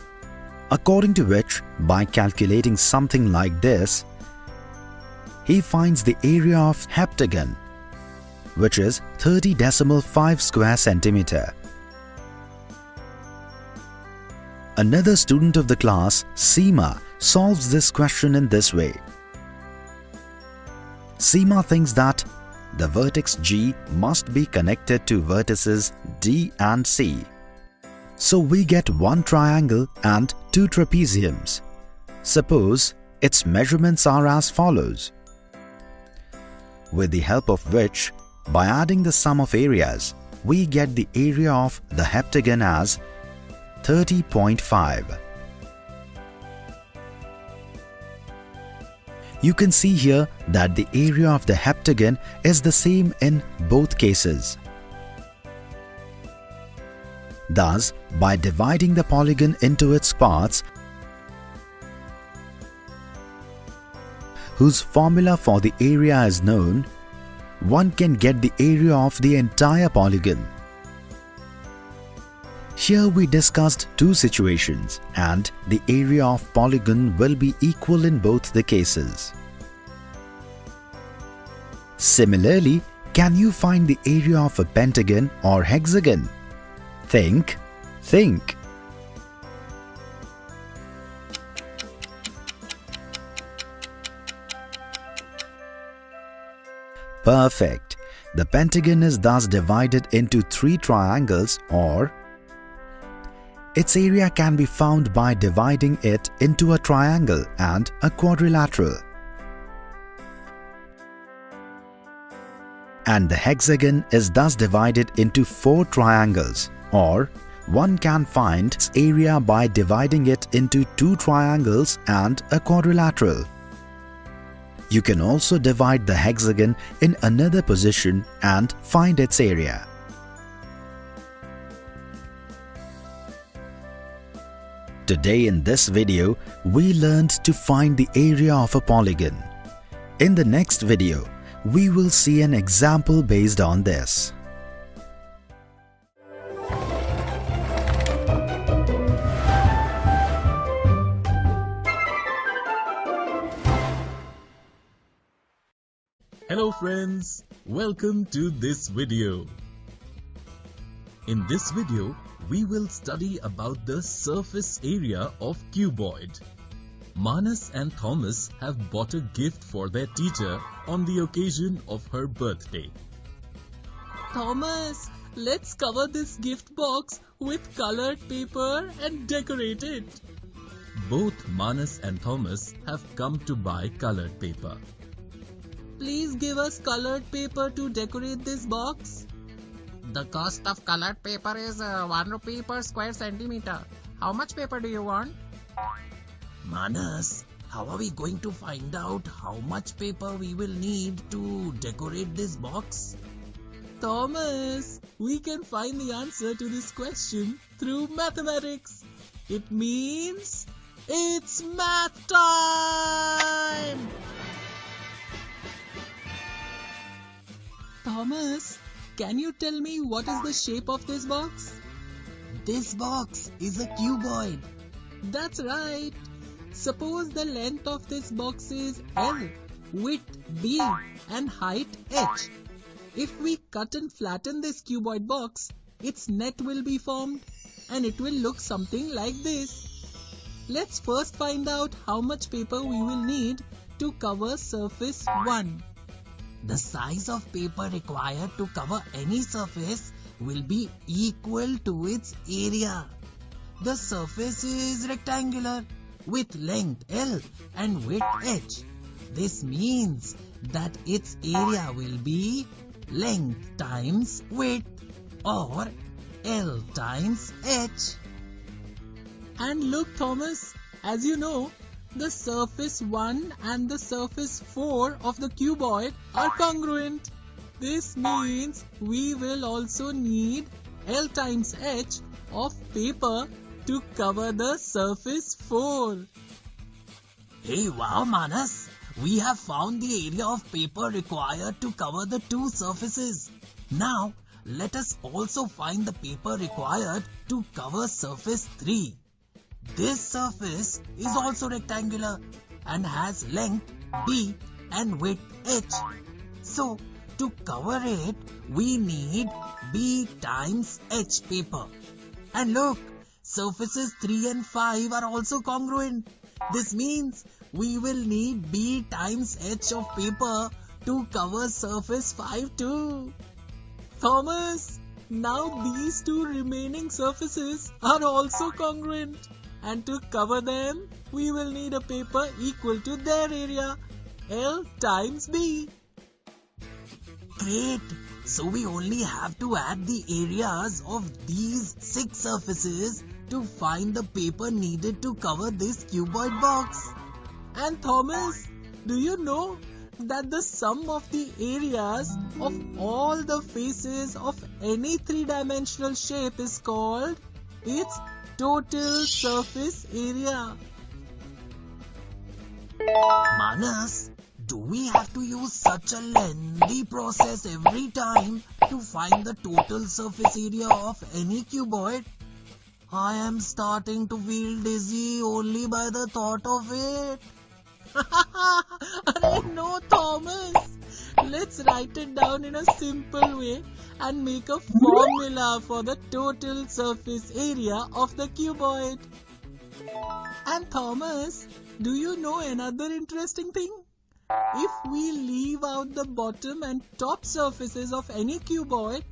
According to which, by calculating something like this, he finds the area of heptagon, which is 30.5 square centimeter. Another student of the class, Seema, solves this question in this way. Seema thinks that the vertex G must be connected to vertices D and C. So we get 1 triangle and 2 trapeziums. Suppose its measurements are as follows. With the help of which, by adding the sum of areas, we get the area of the heptagon as 30.5. You can see here that the area of the heptagon is the same in both cases. Thus, by dividing the polygon into its parts, whose formula for the area is known, one can get the area of the entire polygon. Here we discussed 2 situations and the area of polygon will be equal in both the cases. Similarly, can you find the area of a pentagon or hexagon? Think. Perfect. The pentagon is thus divided into 3 triangles, or its area can be found by dividing it into a triangle and a quadrilateral. And the hexagon is thus divided into 4 triangles, or one can find its area by dividing it into 2 triangles and a quadrilateral. You can also divide the hexagon in another position and find its area. Today in this video, we learned to find the area of a polygon. In the next video, we will see an example based on this. Hello friends, welcome to this video. In this video, we will study about the surface area of cuboid. Manas and Thomas have bought a gift for their teacher on the occasion of her birthday. Thomas, let's cover this gift box with colored paper and decorate it. Both Manas and Thomas have come to buy colored paper. Please give us colored paper to decorate this box. The cost of colored paper is 1 rupee per square centimeter. How much paper do you want? Manas, how are we going to find out how much paper we will need to decorate this box? Thomas, we can find the answer to this question through mathematics. It means it's math time! Thomas, can you tell me what is the shape of this box? This box is a cuboid. That's right. Suppose the length of this box is L, width B and height H. If we cut and flatten this cuboid box, its net will be formed and it will look something like this. Let's first find out how much paper we will need to cover surface 1. The size of paper required to cover any surface will be equal to its area. The surface is rectangular with length L and width H. This means that its area will be length times width or L times H. And look, Thomas, as you know, the surface 1 and the surface 4 of the cuboid are congruent. This means we will also need L times H of paper to cover the surface 4. Hey, wow, Manas! We have found the area of paper required to cover the two surfaces. Now, let us also find the paper required to cover surface 3. This surface is also rectangular and has length B and width H. So, to cover it, we need B times H paper. And look, surfaces 3 and 5 are also congruent. This means we will need B times H of paper to cover surface 5 too. Thomas, now these two remaining surfaces are also congruent. And to cover them, we will need a paper equal to their area, L times B. Great! So we only have to add the areas of these 6 surfaces to find the paper needed to cover this cuboid box. And Thomas, do you know that the sum of the areas of all the faces of any three-dimensional shape is called its total surface area? Manas, do we have to use such a lengthy process every time to find the total surface area of any cuboid? I am starting to feel dizzy only by the thought of it. No, Thomas. Let's write it down in a simple way and make a formula for the total surface area of the cuboid. And Thomas, do you know another interesting thing? If we leave out the bottom and top surfaces of any cuboid,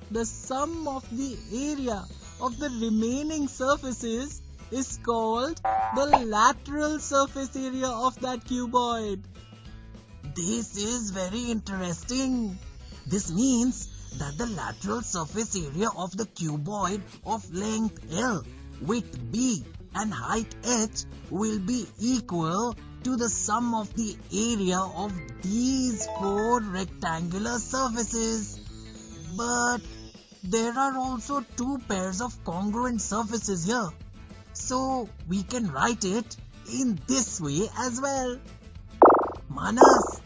the sum of the area of the remaining surfaces is called the lateral surface area of that cuboid. This is very interesting. This means that the lateral surface area of the cuboid of length L, width B and height H will be equal to the sum of the area of these 4 rectangular surfaces. But there are also 2 pairs of congruent surfaces here. So we can write it in this way as well. Manas,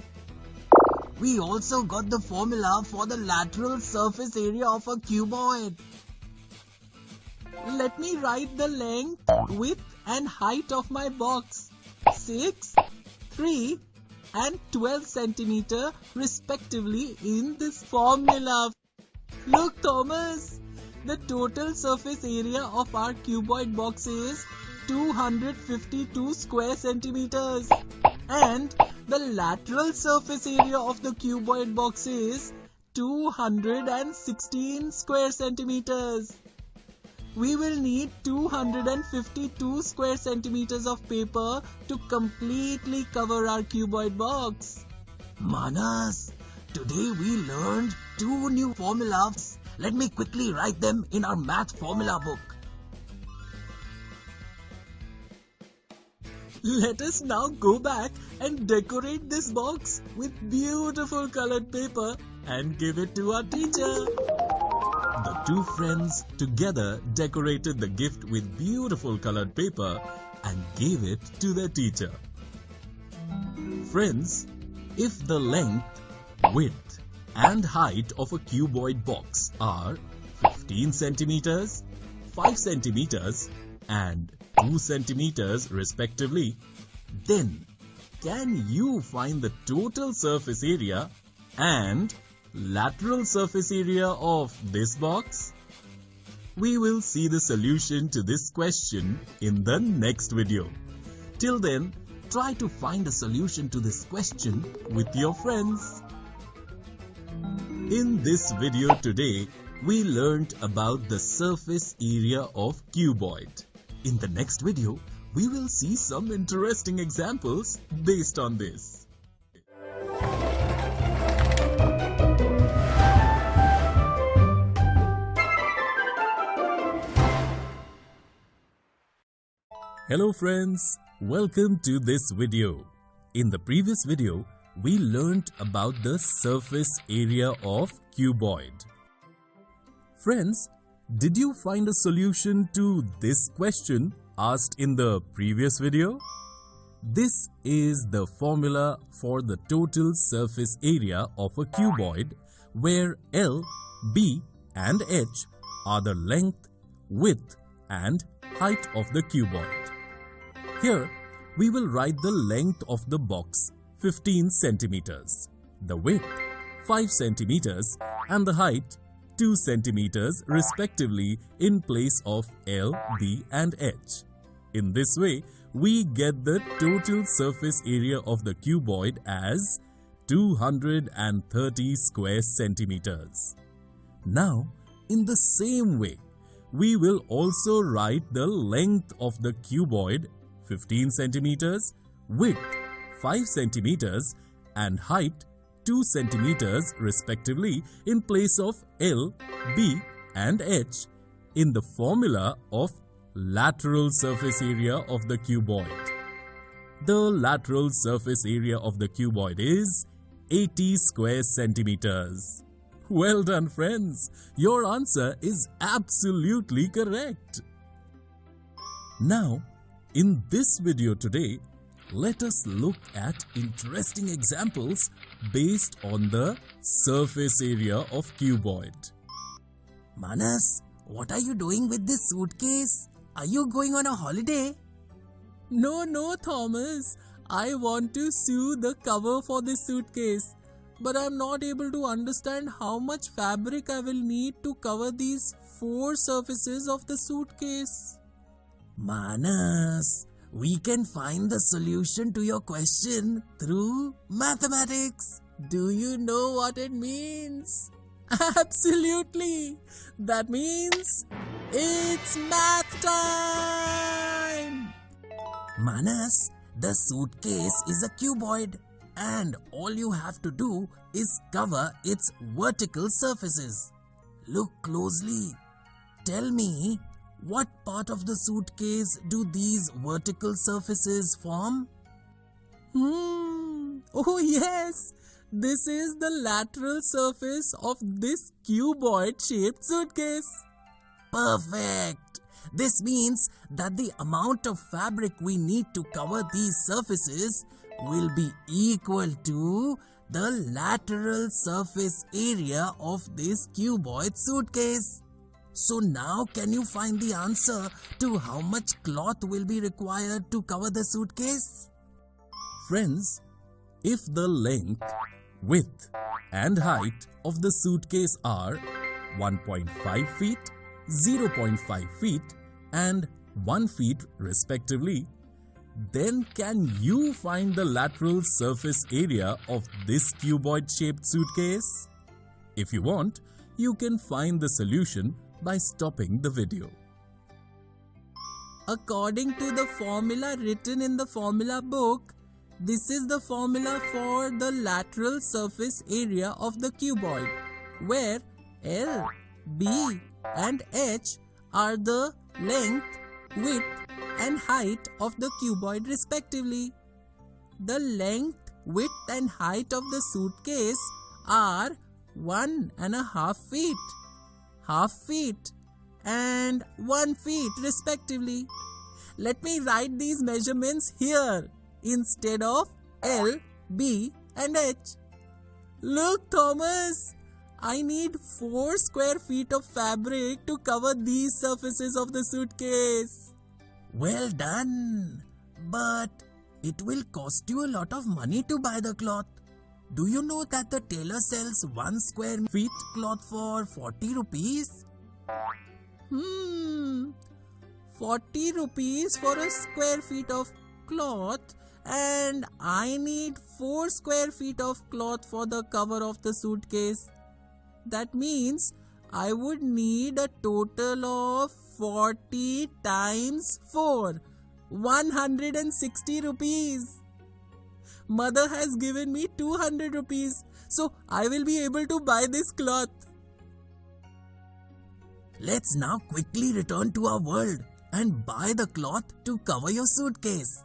we also got the formula for the lateral surface area of a cuboid. Let me write the length, width and height of my box. 6, 3 and 12 centimeter respectively in this formula. Look, Thomas, the total surface area of our cuboid box is 252 square centimeters and the lateral surface area of the cuboid box is 216 square centimeters. We will need 252 square centimeters of paper to completely cover our cuboid box. Manas, today we learned 2 new formulas. Let me quickly write them in our math formula book. Let us now go back and decorate this box with beautiful colored paper and give it to our teacher. The two friends together decorated the gift with beautiful colored paper and gave it to their teacher. Friends, if the length, width and height of a cuboid box are 15 centimeters, 5 centimeters and 2 centimeters respectively, then can you find the total surface area and lateral surface area of this box? We will see the solution to this question in the next video. Till then, try to find a solution to this question with your friends. In this video today, we learned about the surface area of cuboid. In the next video, we will see some interesting examples based on this. Hello friends, welcome to this video. In the previous video, we learned about the surface area of cuboid. Friends, did you find a solution to this question asked in the previous video? This is the formula for the total surface area of a cuboid where L, B and H are the length, width and height of the cuboid. Here, we will write the length of the box 15 centimeters, the width 5 centimeters and the height 2 centimeters respectively in place of L, B and H. In this way, we get the total surface area of the cuboid as 230 square centimeters. Now, in the same way, we will also write the length of the cuboid 15 centimeters, width 5 centimeters and height 2 centimeters respectively in place of L, B and H in the formula of lateral surface area of the cuboid. The lateral surface area of the cuboid is 80 square centimeters. Well done friends, your answer is absolutely correct. Now, in this video today, let us look at interesting examples based on the surface area of cuboid. Manas, what are you doing with this suitcase? Are you going on a holiday? No, Thomas. I want to sew the cover for this suitcase. But I'm not able to understand how much fabric I will need to cover these 4 surfaces of the suitcase. Manas, we can find the solution to your question through mathematics. Do you know what it means? Absolutely! That means it's math time! Manas, the suitcase is a cuboid and all you have to do is cover its vertical surfaces. Look closely. Tell me, what part of the suitcase do these vertical surfaces form? Oh yes! This is the lateral surface of this cuboid-shaped suitcase. Perfect! This means that the amount of fabric we need to cover these surfaces will be equal to the lateral surface area of this cuboid suitcase. So now can you find the answer to how much cloth will be required to cover the suitcase? Friends, if the length, width and height of the suitcase are 1.5 feet, 0.5 feet and 1 feet respectively, then can you find the lateral surface area of this cuboid shaped suitcase? If you want, you can find the solution by stopping the video. According to the formula written in the formula book, this is the formula for the lateral surface area of the cuboid, where L, B and H are the length, width and height of the cuboid respectively. The length, width and height of the suitcase are 1.5 feet, half feet and 1 feet respectively. Let me write these measurements here instead of L, B and H. Look, Thomas, I need 4 square feet of fabric to cover these surfaces of the suitcase. Well done. But it will cost you a lot of money to buy the cloth. Do you know that the tailor sells 1 square feet cloth for 40 rupees? 40 rupees for a square feet of cloth, and I need 4 square feet of cloth for the cover of the suitcase. That means I would need a total of 40 times 4, 160 rupees. Mother has given me 200 rupees, so I will be able to buy this cloth. Let's now quickly return to our world and buy the cloth to cover your suitcase.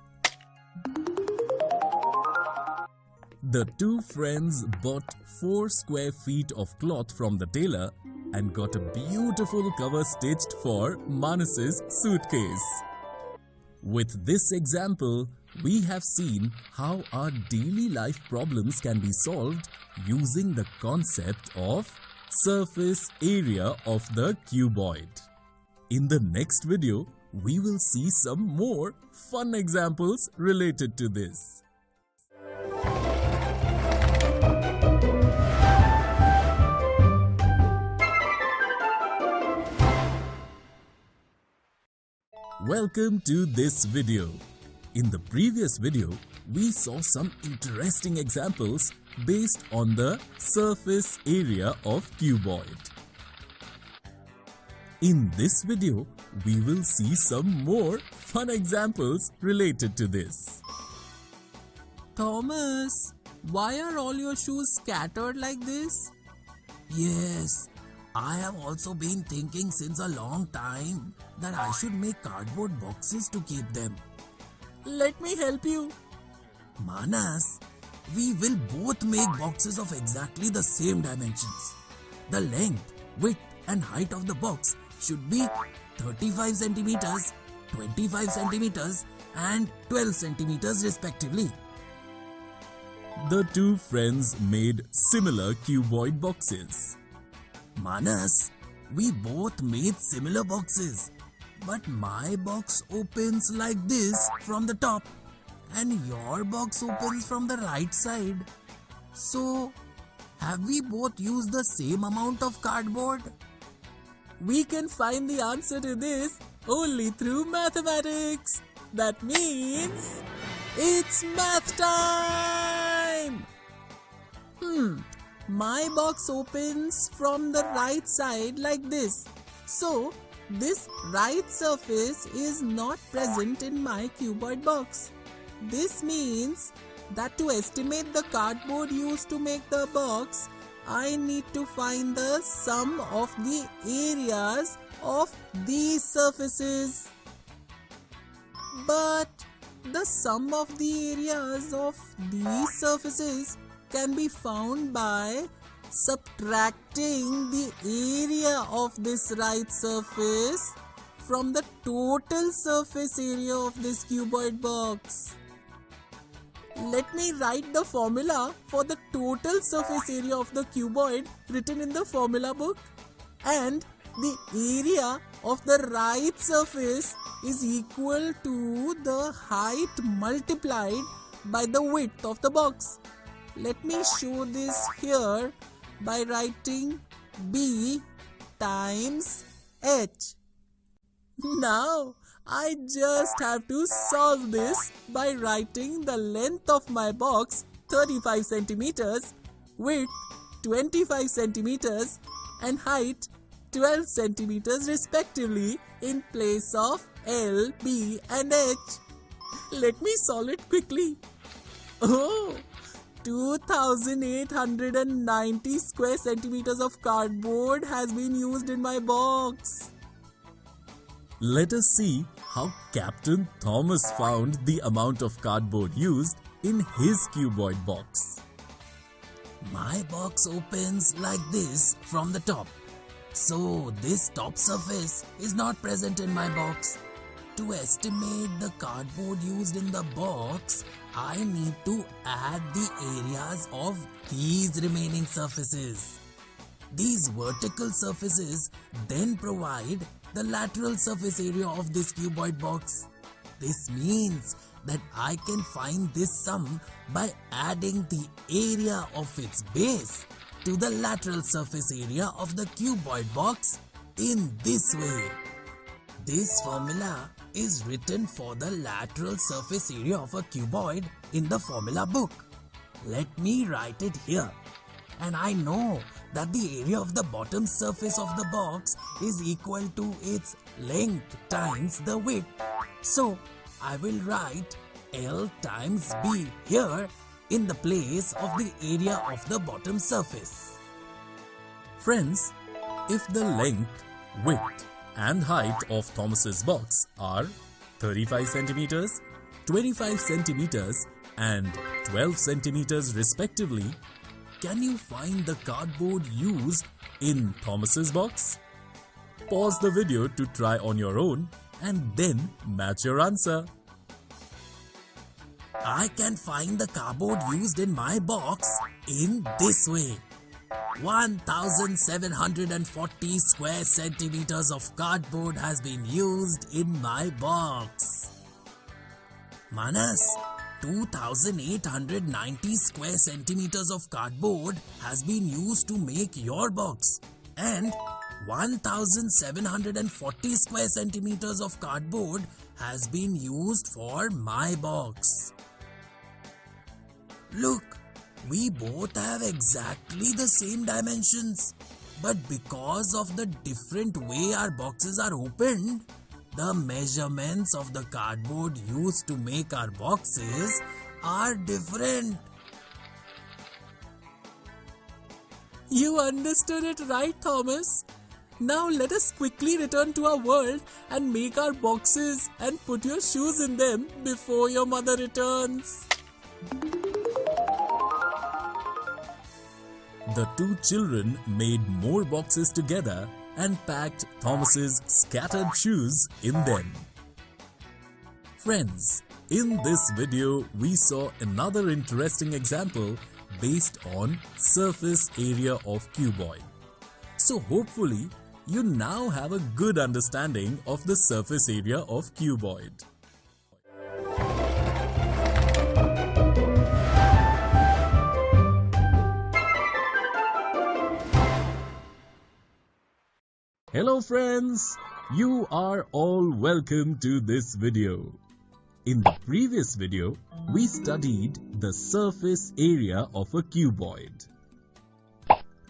The two friends bought 4 square feet of cloth from the tailor and got a beautiful cover stitched for Manas's suitcase. With this example, we have seen how our daily life problems can be solved using the concept of surface area of the cuboid. In the next video, we will see some more fun examples related to this. Welcome to this video. In the previous video, we saw some interesting examples based on the surface area of cuboid. In this video, we will see some more fun examples related to this. Thomas, why are all your shoes scattered like this? Yes, I have also been thinking since a long time that I should make cardboard boxes to keep them. Let me help you. Manas, we will both make boxes of exactly the same dimensions. The length, width and height of the box should be 35 centimeters, 25 centimeters and 12 centimeters respectively. The two friends made similar cuboid boxes. Manas, we both made similar boxes, but my box opens like this from the top and your box opens from the right side. So, have we both used the same amount of cardboard? We can find the answer to this only through mathematics. That means it's math time! My box opens from the right side like this. So, this right surface is not present in my cuboid box. This means that to estimate the cardboard used to make the box, I need to find the sum of the areas of these surfaces. But the sum of the areas of these surfaces can be found by subtracting the area of this right surface from the total surface area of this cuboid box. Let me write the formula for the total surface area of the cuboid written in the formula book, and the area of the right surface is equal to the height multiplied by the width of the box. Let me show this here by writing B times H. Now, I just have to solve this by writing the length of my box 35 centimeters, width 25 centimeters and height 12 centimeters respectively in place of L, B and H. Let me solve it quickly. Oh, 2890 square centimeters of cardboard has been used in my box. Let us see how Captain Thomas found the amount of cardboard used in his cuboid box. My box opens like this from the top. So this top surface is not present in my box. To estimate the cardboard used in the box, I need to add the areas of these remaining surfaces. These vertical surfaces then provide the lateral surface area of this cuboid box. This means that I can find this sum by adding the area of its base to the lateral surface area of the cuboid box in this way. This formula is written for the lateral surface area of a cuboid in the formula book. Let me write it here. And I know that the area of the bottom surface of the box is equal to its length times the width. So I will write L times B here in the place of the area of the bottom surface. Friends, if the length, width and height of Thomas's box are 35 centimeters, 25 centimeters and 12 centimeters respectively, can you find the cardboard used in Thomas's box? Pause the video to try on your own and then match your answer. I can find the cardboard used in my box in this way. 1740 square centimeters of cardboard has been used in my box. Manas, 2890 square centimeters of cardboard has been used to make your box, and 1740 square centimeters of cardboard has been used for my box. Look, we both have exactly the same dimensions, but because of the different way our boxes are opened, the measurements of the cardboard used to make our boxes are different. You understood it right, Thomas. Now let us quickly return to our world and make our boxes and put your shoes in them before your mother returns. The two children made more boxes together and packed Thomas's scattered shoes in them. Friends, in this video we saw another interesting example based on surface area of cuboid. So hopefully you now have a good understanding of the surface area of cuboid. Hello friends, you are all welcome to this video. In the previous video, we studied the surface area of a cuboid.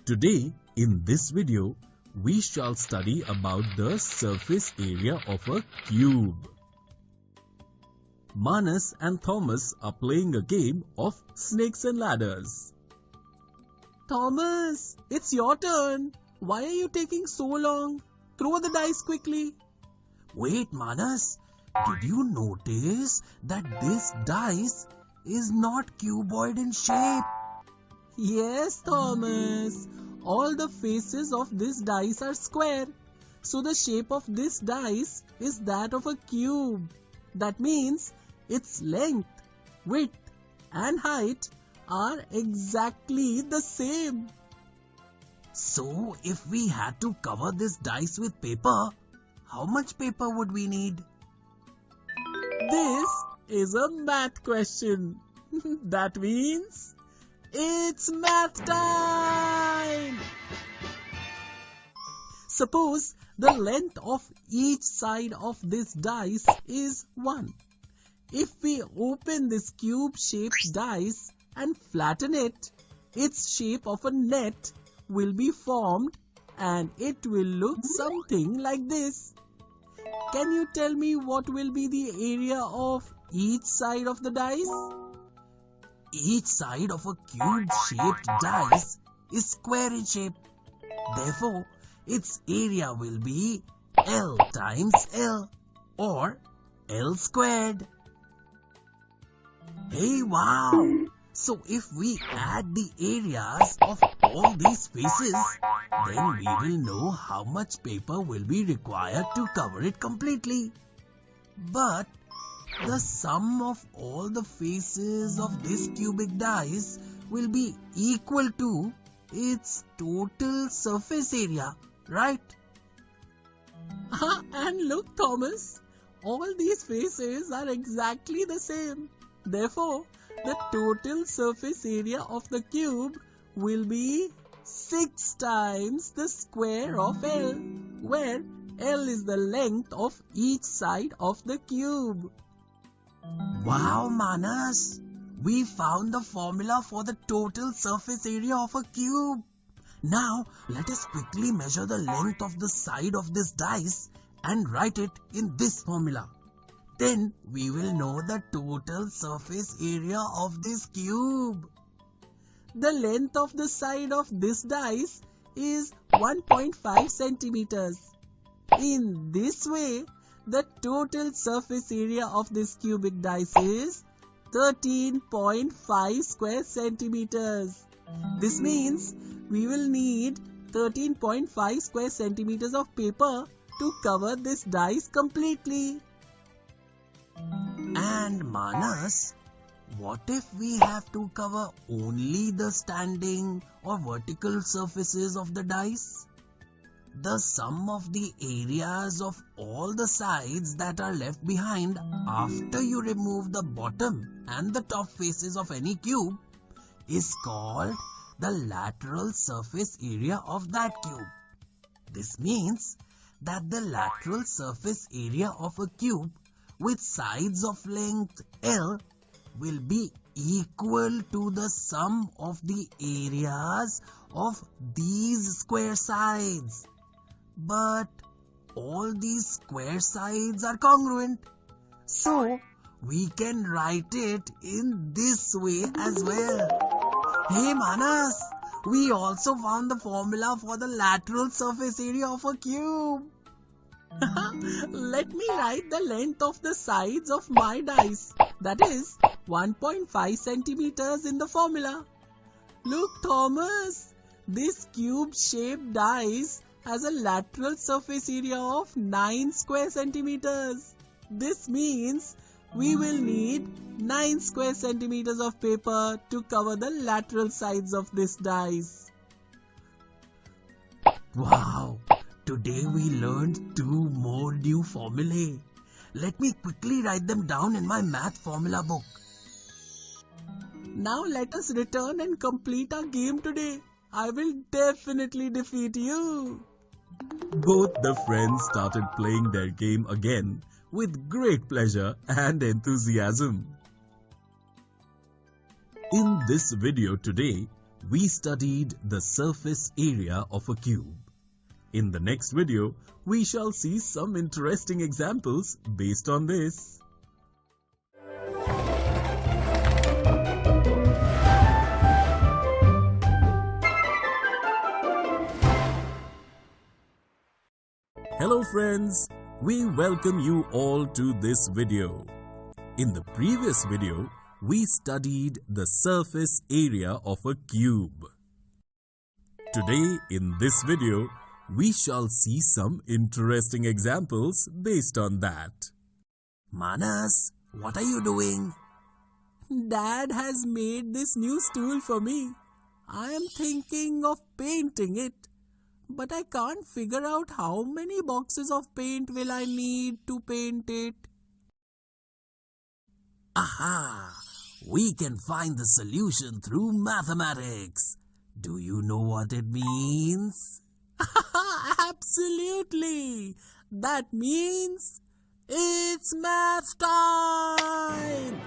Today, in this video, we shall study about the surface area of a cube. Manas and Thomas are playing a game of snakes and ladders. Thomas, it's your turn. Why are you taking so long? Throw the dice quickly. Wait, Manas, did you notice that this dice is not cuboid in shape? Yes, Thomas. All the faces of this dice are square. So the shape of this dice is that of a cube. That means its length, width and height are exactly the same. So, if we had to cover this dice with paper, how much paper would we need? This is a math question. That means it's math time! Suppose the length of each side of this dice is 1. If we open this cube-shaped dice and flatten it, its shape of a net will be formed and it will look something like this. Can you tell me what will be the area of each side of the dice? Each side of a cube-shaped dice is square in shape. Therefore, its area will be L times L, or L squared. Hey, wow! So if we add the areas of all these faces, then we will know how much paper will be required to cover it completely. But the sum of all the faces of this cubic dice will be equal to its total surface area, right? And look, Thomas, all these faces are exactly the same. Therefore, the total surface area of the cube will be 6 times the square of L, where L is the length of each side of the cube. Wow, Manas! We found the formula for the total surface area of a cube. Now, let us quickly measure the length of the side of this dice and write it in this formula. Then we will know the total surface area of this cube. The length of the side of this dice is 1.5 centimeters. In this way, the total surface area of this cubic dice is 13.5 square centimeters. This means we will need 13.5 square centimeters of paper to cover this dice completely. And Manas, what if we have to cover only the standing or vertical surfaces of the dice? The sum of the areas of all the sides that are left behind after you remove the bottom and the top faces of any cube is called the lateral surface area of that cube. This means that the lateral surface area of a cube with sides of length L will be equal to the sum of the areas of these square sides. But all these square sides are congruent, so we can write it in this way as well. Hey Manas, we also found the formula for the lateral surface area of a cube. Let me write the length of the sides of my dice, that is 1.5 centimeters in the formula. Look, Thomas, this cube-shaped dice has a lateral surface area of 9 square centimeters. This means we will need 9 square centimeters of paper to cover the lateral sides of this dice. Wow! Today we learned 2 more new formulae. Let me quickly write them down in my math formula book. Now let us return and complete our game today. I will definitely defeat you. Both the friends started playing their game again with great pleasure and enthusiasm. In this video today, we studied the surface area of a cube. In the next video, we shall see some interesting examples based on this. Hello friends, we welcome you all to this video. In the previous video, we studied the surface area of a cube. Today in this video, we shall see some interesting examples based on that. Manas, what are you doing? Dad has made this new stool for me. I am thinking of painting it. But I can't figure out how many boxes of paint will I need to paint it. Aha! We can find the solution through mathematics. Do you know what it means? Absolutely! That means it's math time!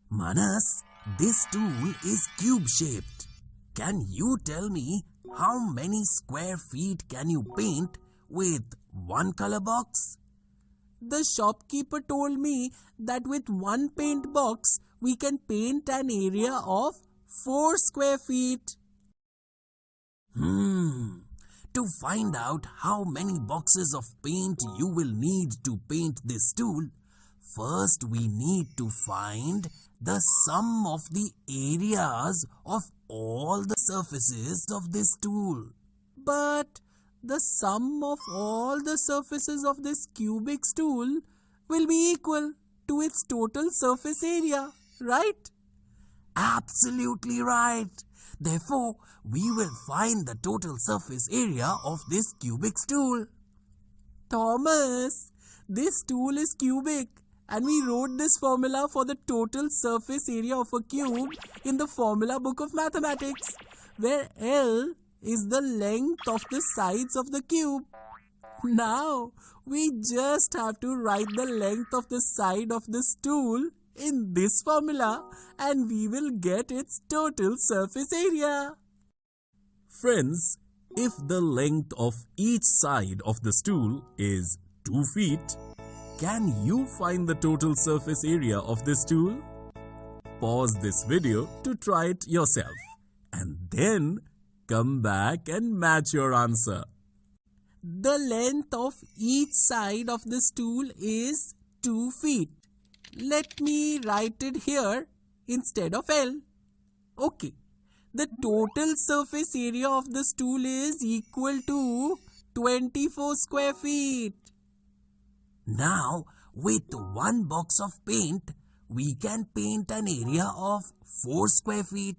Manas, this tool is cube-shaped. Can you tell me how many square feet can you paint with one color box? The shopkeeper told me that with one paint box, we can paint an area of 4 square feet. To find out how many boxes of paint you will need to paint this tool, first we need to find the sum of the areas of all the surfaces of this tool. But the sum of all the surfaces of this cubic tool will be equal to its total surface area, right? Absolutely right. Therefore, we will find the total surface area of this cubic tool. Thomas, this tool is cubic and we wrote this formula for the total surface area of a cube in the formula book of mathematics, where L is the length of the sides of the cube. Now, we just have to write the length of the side of this tool in this formula and we will get its total surface area. Friends, if the length of each side of the stool is 2 feet, can you find the total surface area of this stool? Pause this video to try it yourself and then come back and match your answer. The length of each side of the stool is 2 feet. Let me write it here instead of L. Okay, the total surface area of the stool is equal to 24 square feet. Now, with one box of paint, we can paint an area of 4 square feet.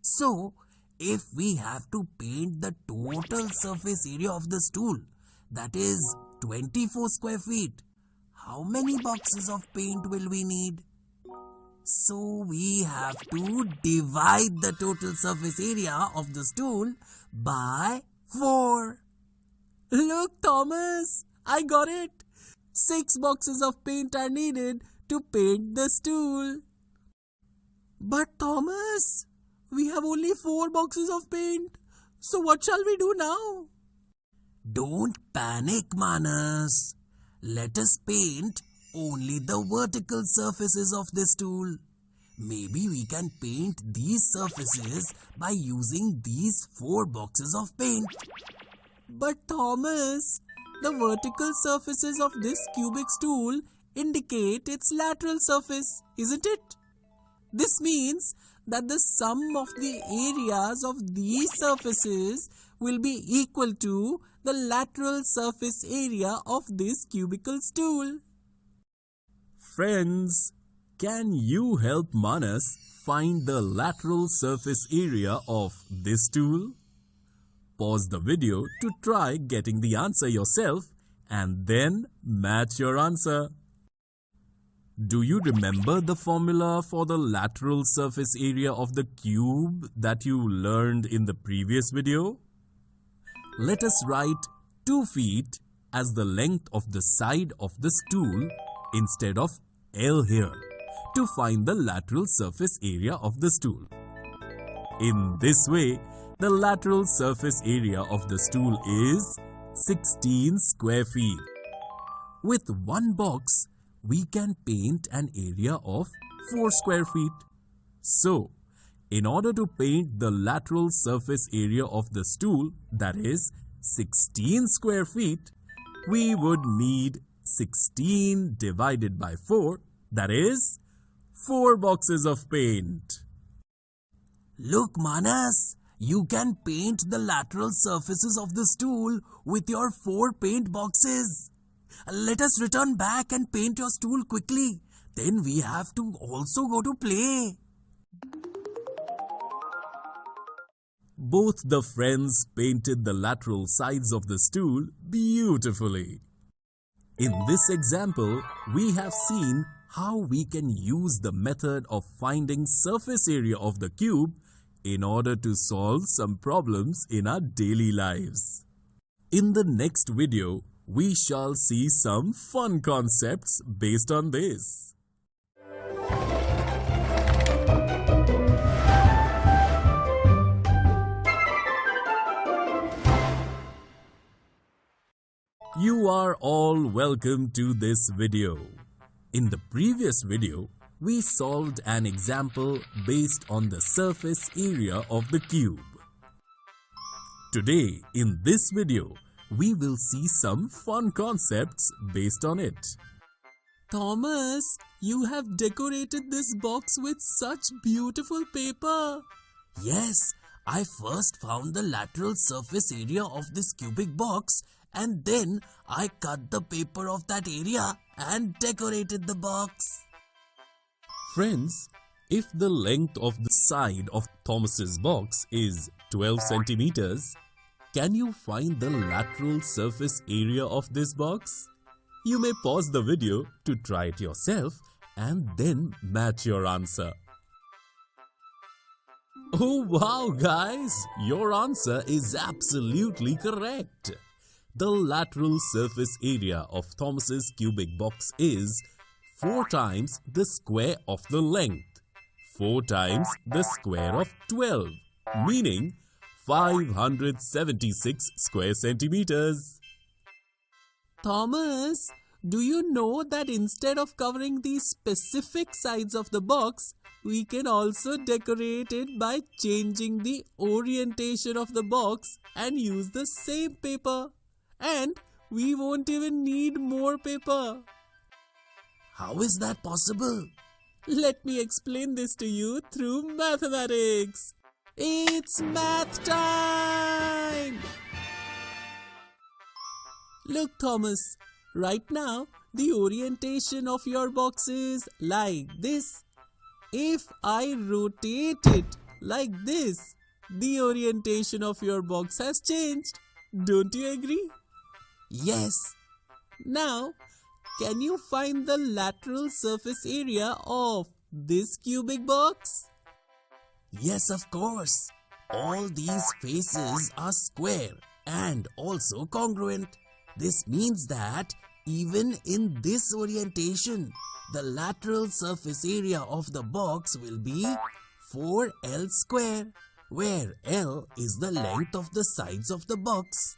So, if we have to paint the total surface area of the stool, that is 24 square feet, how many boxes of paint will we need? So we have to divide the total surface area of the stool by 4. Look, Thomas, I got it. 6 boxes of paint are needed to paint the stool. But Thomas, we have only 4 boxes of paint. So what shall we do now? Don't panic, Manas. Let us paint only the vertical surfaces of this tool. Maybe we can paint these surfaces by using these 4 boxes of paint. But Thomas, the vertical surfaces of this cubic stool indicate its lateral surface, isn't it? This means that the sum of the areas of these surfaces will be equal to the lateral surface area of this cubical stool. Friends, can you help Manas find the lateral surface area of this tool? Pause the video to try getting the answer yourself and then match your answer. Do you remember the formula for the lateral surface area of the cube that you learned in the previous video? Let us write 2 feet as the length of the side of the stool instead of L here to find the lateral surface area of the stool. In this way, the lateral surface area of the stool is 16 square feet. With one box, we can paint an area of 4 square feet. So, in order to paint the lateral surface area of the stool, that is 16 square feet, we would need 16 divided by 4, that is 4 boxes of paint. Look, Manas, you can paint the lateral surfaces of the stool with your 4 paint boxes. Let us return back and paint your stool quickly. Then we have to also go to play. Both the friends painted the lateral sides of the stool beautifully. In this example, we have seen how we can use the method of finding surface area of the cube in order to solve some problems in our daily lives. In the next video, we shall see some fun concepts based on this. You are all welcome to this video. In the previous video, we solved an example based on the surface area of the cube. Today, in this video, we will see some fun concepts based on it. Thomas, you have decorated this box with such beautiful paper. Yes, I first found the lateral surface area of this cubic box and then I cut the paper of that area and decorated the box. Friends, if the length of the side of Thomas's box is 12 centimeters, can you find the lateral surface area of this box? You may pause the video to try it yourself and then match your answer. Oh wow guys, your answer is absolutely correct. The lateral surface area of Thomas's cubic box is 4 times the square of the length, 4 times the square of 12, meaning 576 square centimeters. Thomas, do you know that instead of covering the specific sides of the box, we can also decorate it by changing the orientation of the box and use the same paper. And we won't even need more paper. How is that possible? Let me explain this to you through mathematics. It's math time! Look, Thomas, right now the orientation of your box is like this. If I rotate it like this, the orientation of your box has changed. Don't you agree? Yes. Now, can you find the lateral surface area of this cubic box? Yes, of course. All these faces are square and also congruent. This means that even in this orientation, the lateral surface area of the box will be 4L square, where L is the length of the sides of the box.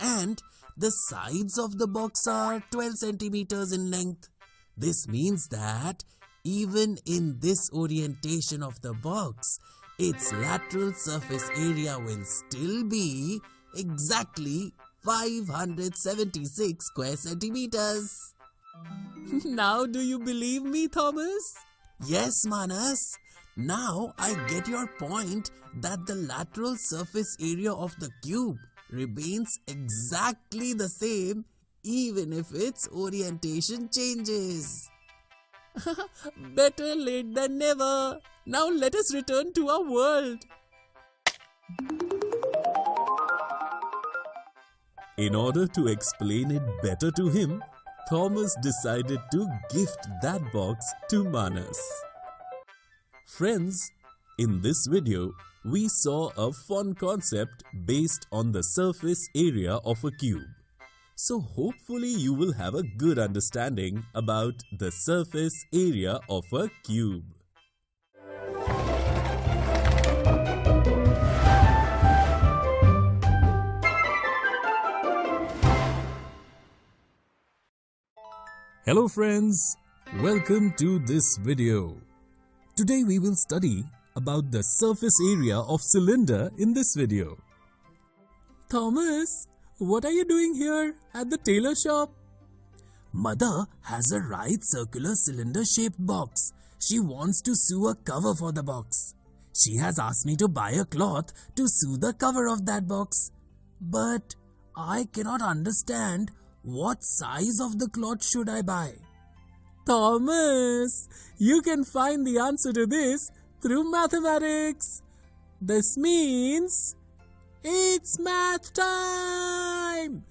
And the sides of the box are 12 centimeters in length. This means that even in this orientation of the box, its lateral surface area will still be exactly 576 square centimeters. Now do you believe me, Thomas? Yes, Manas. Now I get your point that the lateral surface area of the cube remains exactly the same even if its orientation changes. Better late than never. Now let us return to our world. In order to explain it better to him, Thomas decided to gift that box to Manas. Friends, in this video, we saw a fun concept based on the surface area of a cube. So hopefully you will have a good understanding about the surface area of a cube. Hello friends, welcome to this video. Today we will study about the surface area of cylinder in this video. Thomas, what are you doing here at the tailor shop? Mother has a right circular cylinder-shaped box. She wants to sew a cover for the box. She has asked me to buy a cloth to sew the cover of that box. But I cannot understand what size of the cloth should I buy. Thomas, you can find the answer to this through mathematics. This means it's math time!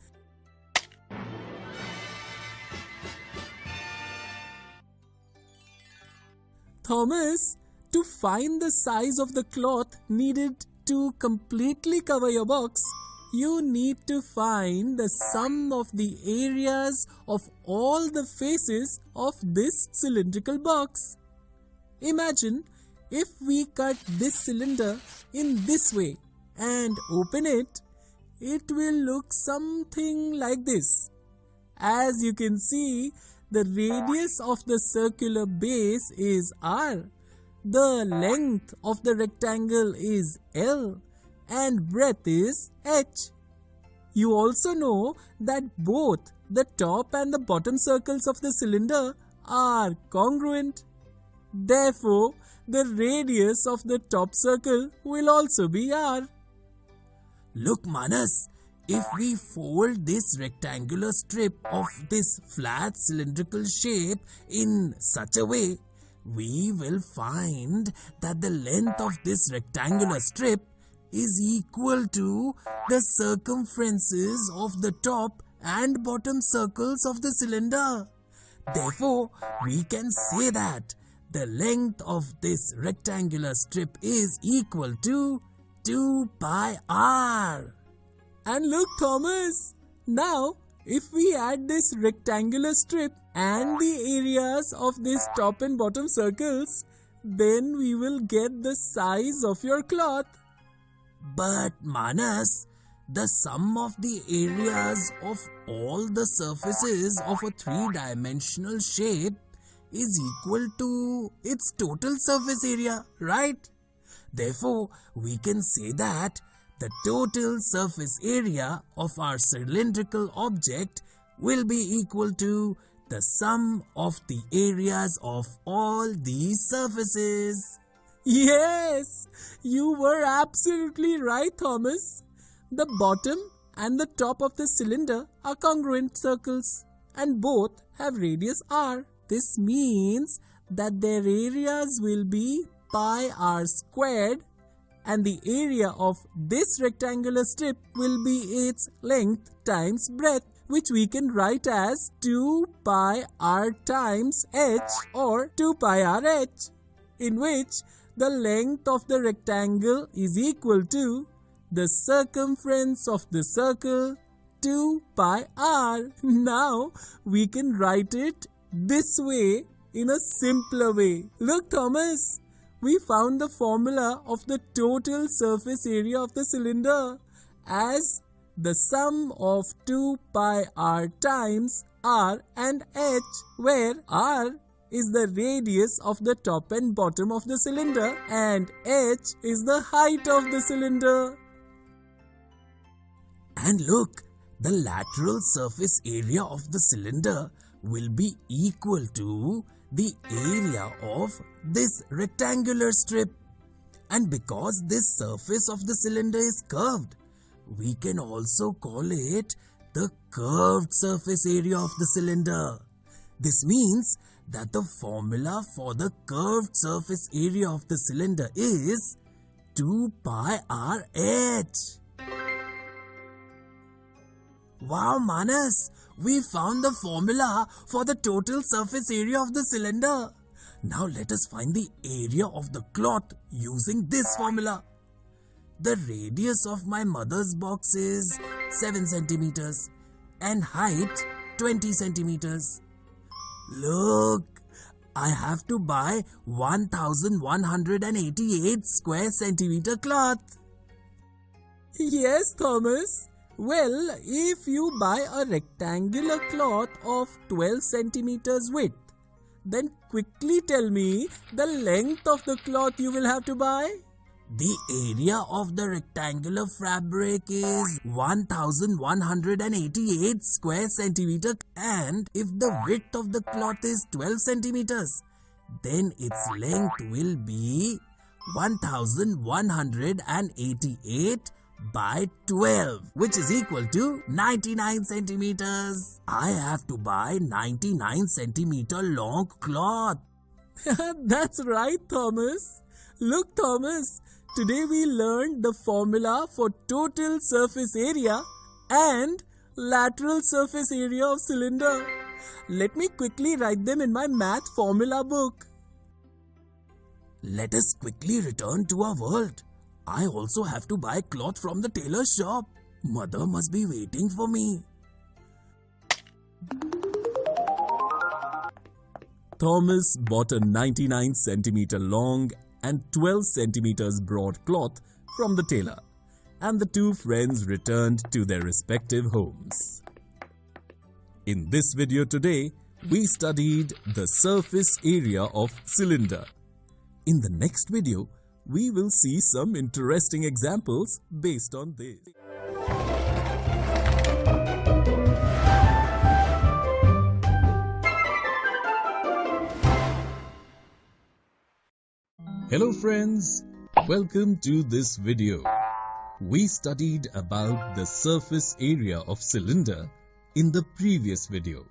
Thomas, To find the size of the cloth needed to completely cover your box, you need to find the sum of the areas of all the faces of this cylindrical box. Imagine if we cut this cylinder in this way and open it, it will look something like this. As you can see, the radius of the circular base is R, the length of the rectangle is L, and breadth is H. You also know that both the top and the bottom circles of the cylinder are congruent. Therefore, the radius of the top circle will also be R. Look, Manas, if we fold this rectangular strip of this flat cylindrical shape in such a way, we will find that the length of this rectangular strip is equal to the circumferences of the top and bottom circles of the cylinder. Therefore, we can say that the length of this rectangular strip is equal to 2 pi r. And look, Thomas, now if we add this rectangular strip and the areas of these top and bottom circles, then we will get the size of your cloth. But Manas, the sum of the areas of all the surfaces of a three-dimensional shape is equal to its total surface area, right? Therefore, we can say that the total surface area of our cylindrical object will be equal to the sum of the areas of all these surfaces. Yes, you were absolutely right, Thomas. The bottom and the top of the cylinder are congruent circles and both have radius r. This means that their areas will be pi r squared, and the area of this rectangular strip will be its length times breadth, which we can write as 2 pi r times h or 2 pi r h, in which the length of the rectangle is equal to the circumference of the circle 2 pi r. Now we can write it this way in a simpler way. Look, Thomas, we found the formula of the total surface area of the cylinder as the sum of 2 pi r times r and h, where r is the radius of the top and bottom of the cylinder and h is the height of the cylinder. And look, the lateral surface area of the cylinder will be equal to the area of this rectangular strip. And because this surface of the cylinder is curved, we can also call it the curved surface area of the cylinder. This means that the formula for the curved surface area of the cylinder is 2 pi r h. Wow, Manas! We found the formula for the total surface area of the cylinder. Now let us find the area of the cloth using this formula. The radius of my mother's box is 7 centimeters and height 20 centimeters. Look, I have to buy 1188 square centimeter cloth. Yes, Thomas. Well, if you buy a rectangular cloth of 12 centimeters width, then quickly tell me the length of the cloth you will have to buy. The area of the rectangular fabric is 1188 square centimeter, and if the width of the cloth is 12 centimeters, then its length will be 1188 by 12, which is equal to 99 centimeters. I have to buy 99 centimeter long cloth. That's right, Thomas. Look, Thomas, today we learned the formula for total surface area and lateral surface area of cylinder. Let me quickly write them in my math formula book. let us quickly return to our world. I also have to buy cloth from the tailor shop. Mother must be waiting for me. Thomas bought a 99 centimeter long and 12 centimeters broad cloth from the tailor, and the two friends returned to their respective homes. In this video today, we studied the surface area of cylinder. In the next video, we will see some interesting examples based on this. Hello friends, welcome to this video. We studied about the surface area of cylinder in the previous video.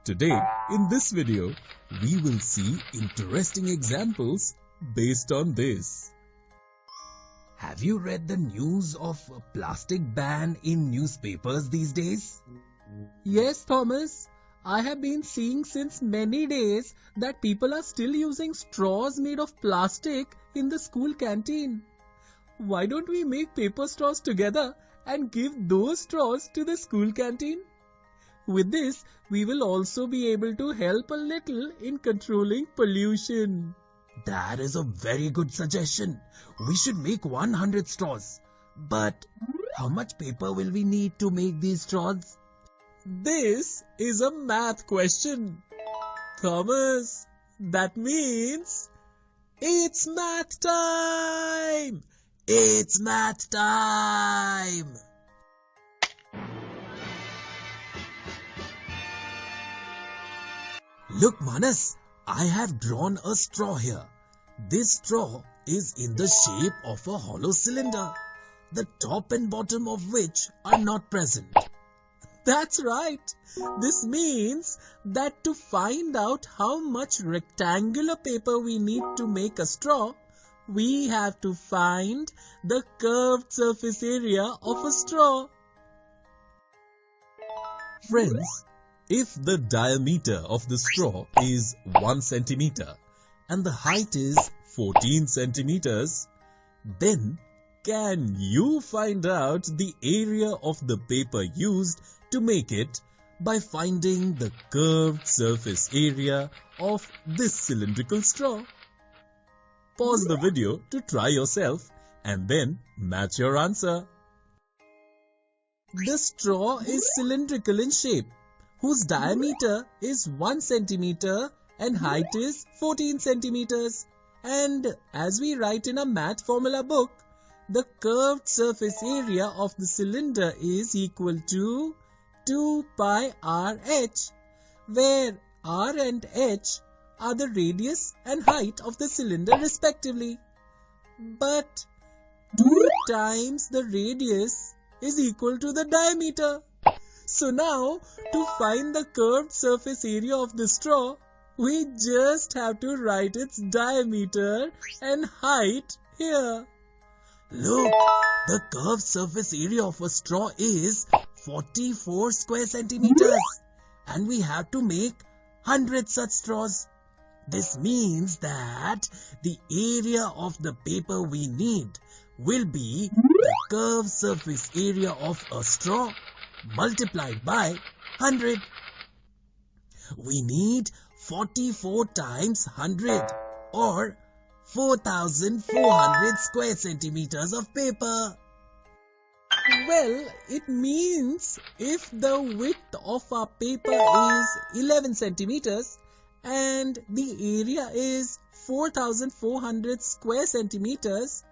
Today, in this video, we will see interesting examples based on this. Have you read the news of a plastic ban in newspapers these days? Yes, Thomas. I have been seeing since many days that people are still using straws made of plastic in the school canteen. Why don't we make paper straws together and give those straws to the school canteen? With this, we will also be able to help a little in controlling pollution. That is a very good suggestion. We should make 100 straws. But how much paper will we need to make these straws? This is a math question. Thomas, that means it's math time! It's math time! Look, Manas, I have drawn a straw here. This straw is in the shape of a hollow cylinder, the top and bottom of which are not present. That's right. This means that to find out how much rectangular paper we need to make a straw, we have to find the curved surface area of a straw. Friends, if the diameter of the straw is 1 centimeter and the height is 14 centimeters, then can you find out the area of the paper used to make it by finding the curved surface area of this cylindrical straw? Pause the video to try yourself and then match your answer. The straw is cylindrical in shape, whose diameter is 1 centimeter and height is 14 centimeters. And as we write in a math formula book, the curved surface area of the cylinder is equal to 2 pi RH, where R and H are the radius and height of the cylinder respectively. But 2 times the radius is equal to the diameter. So now, to find the curved surface area of the straw, we just have to write its diameter and height here. Look, the curved surface area of a straw is 44 square centimeters, and we have to make 100 such straws. This means that the area of the paper we need will be the curved surface area of a straw multiplied by 100. We need 44 times 100 or 4,400 square centimeters of paper. Well, it means if the width of our paper is 11 centimeters and the area is 4,400 square centimeters,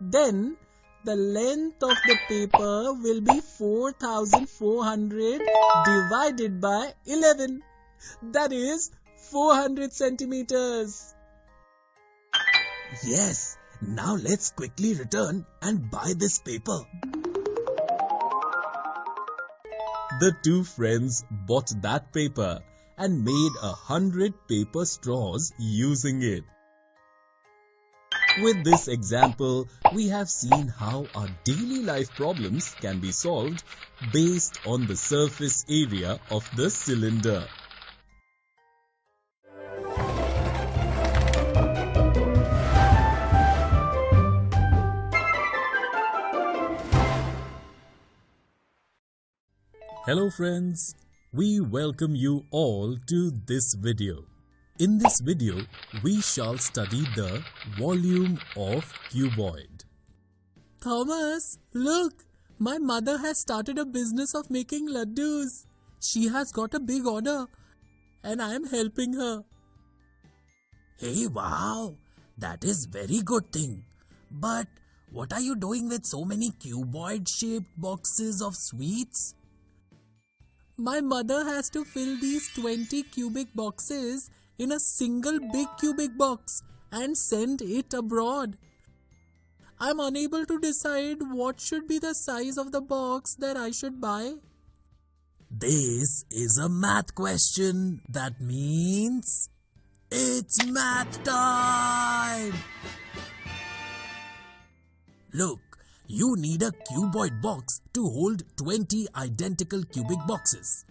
then the length of the paper will be 4,400 divided by 11. That is 400 centimeters. Yes, now let's quickly return and buy this paper. The two friends bought that paper and made 100 paper straws using it. With this example, we have seen how our daily life problems can be solved based on the surface area of the cylinder. Hello friends, we welcome you all to this video. In this video, we shall study the volume of cuboid. Thomas, look! My mother has started a business of making laddus. She has got a big order and I am helping her. Hey, wow! That is very good thing. But what are you doing with so many cuboid-shaped boxes of sweets? My mother has to fill these 20 cubic boxes in a single big cubic box and send it abroad. I'm unable to decide what should be the size of the box that I should buy. This is a math question. That means it's math time! Look, you need a cuboid box to hold 20 identical cubic boxes.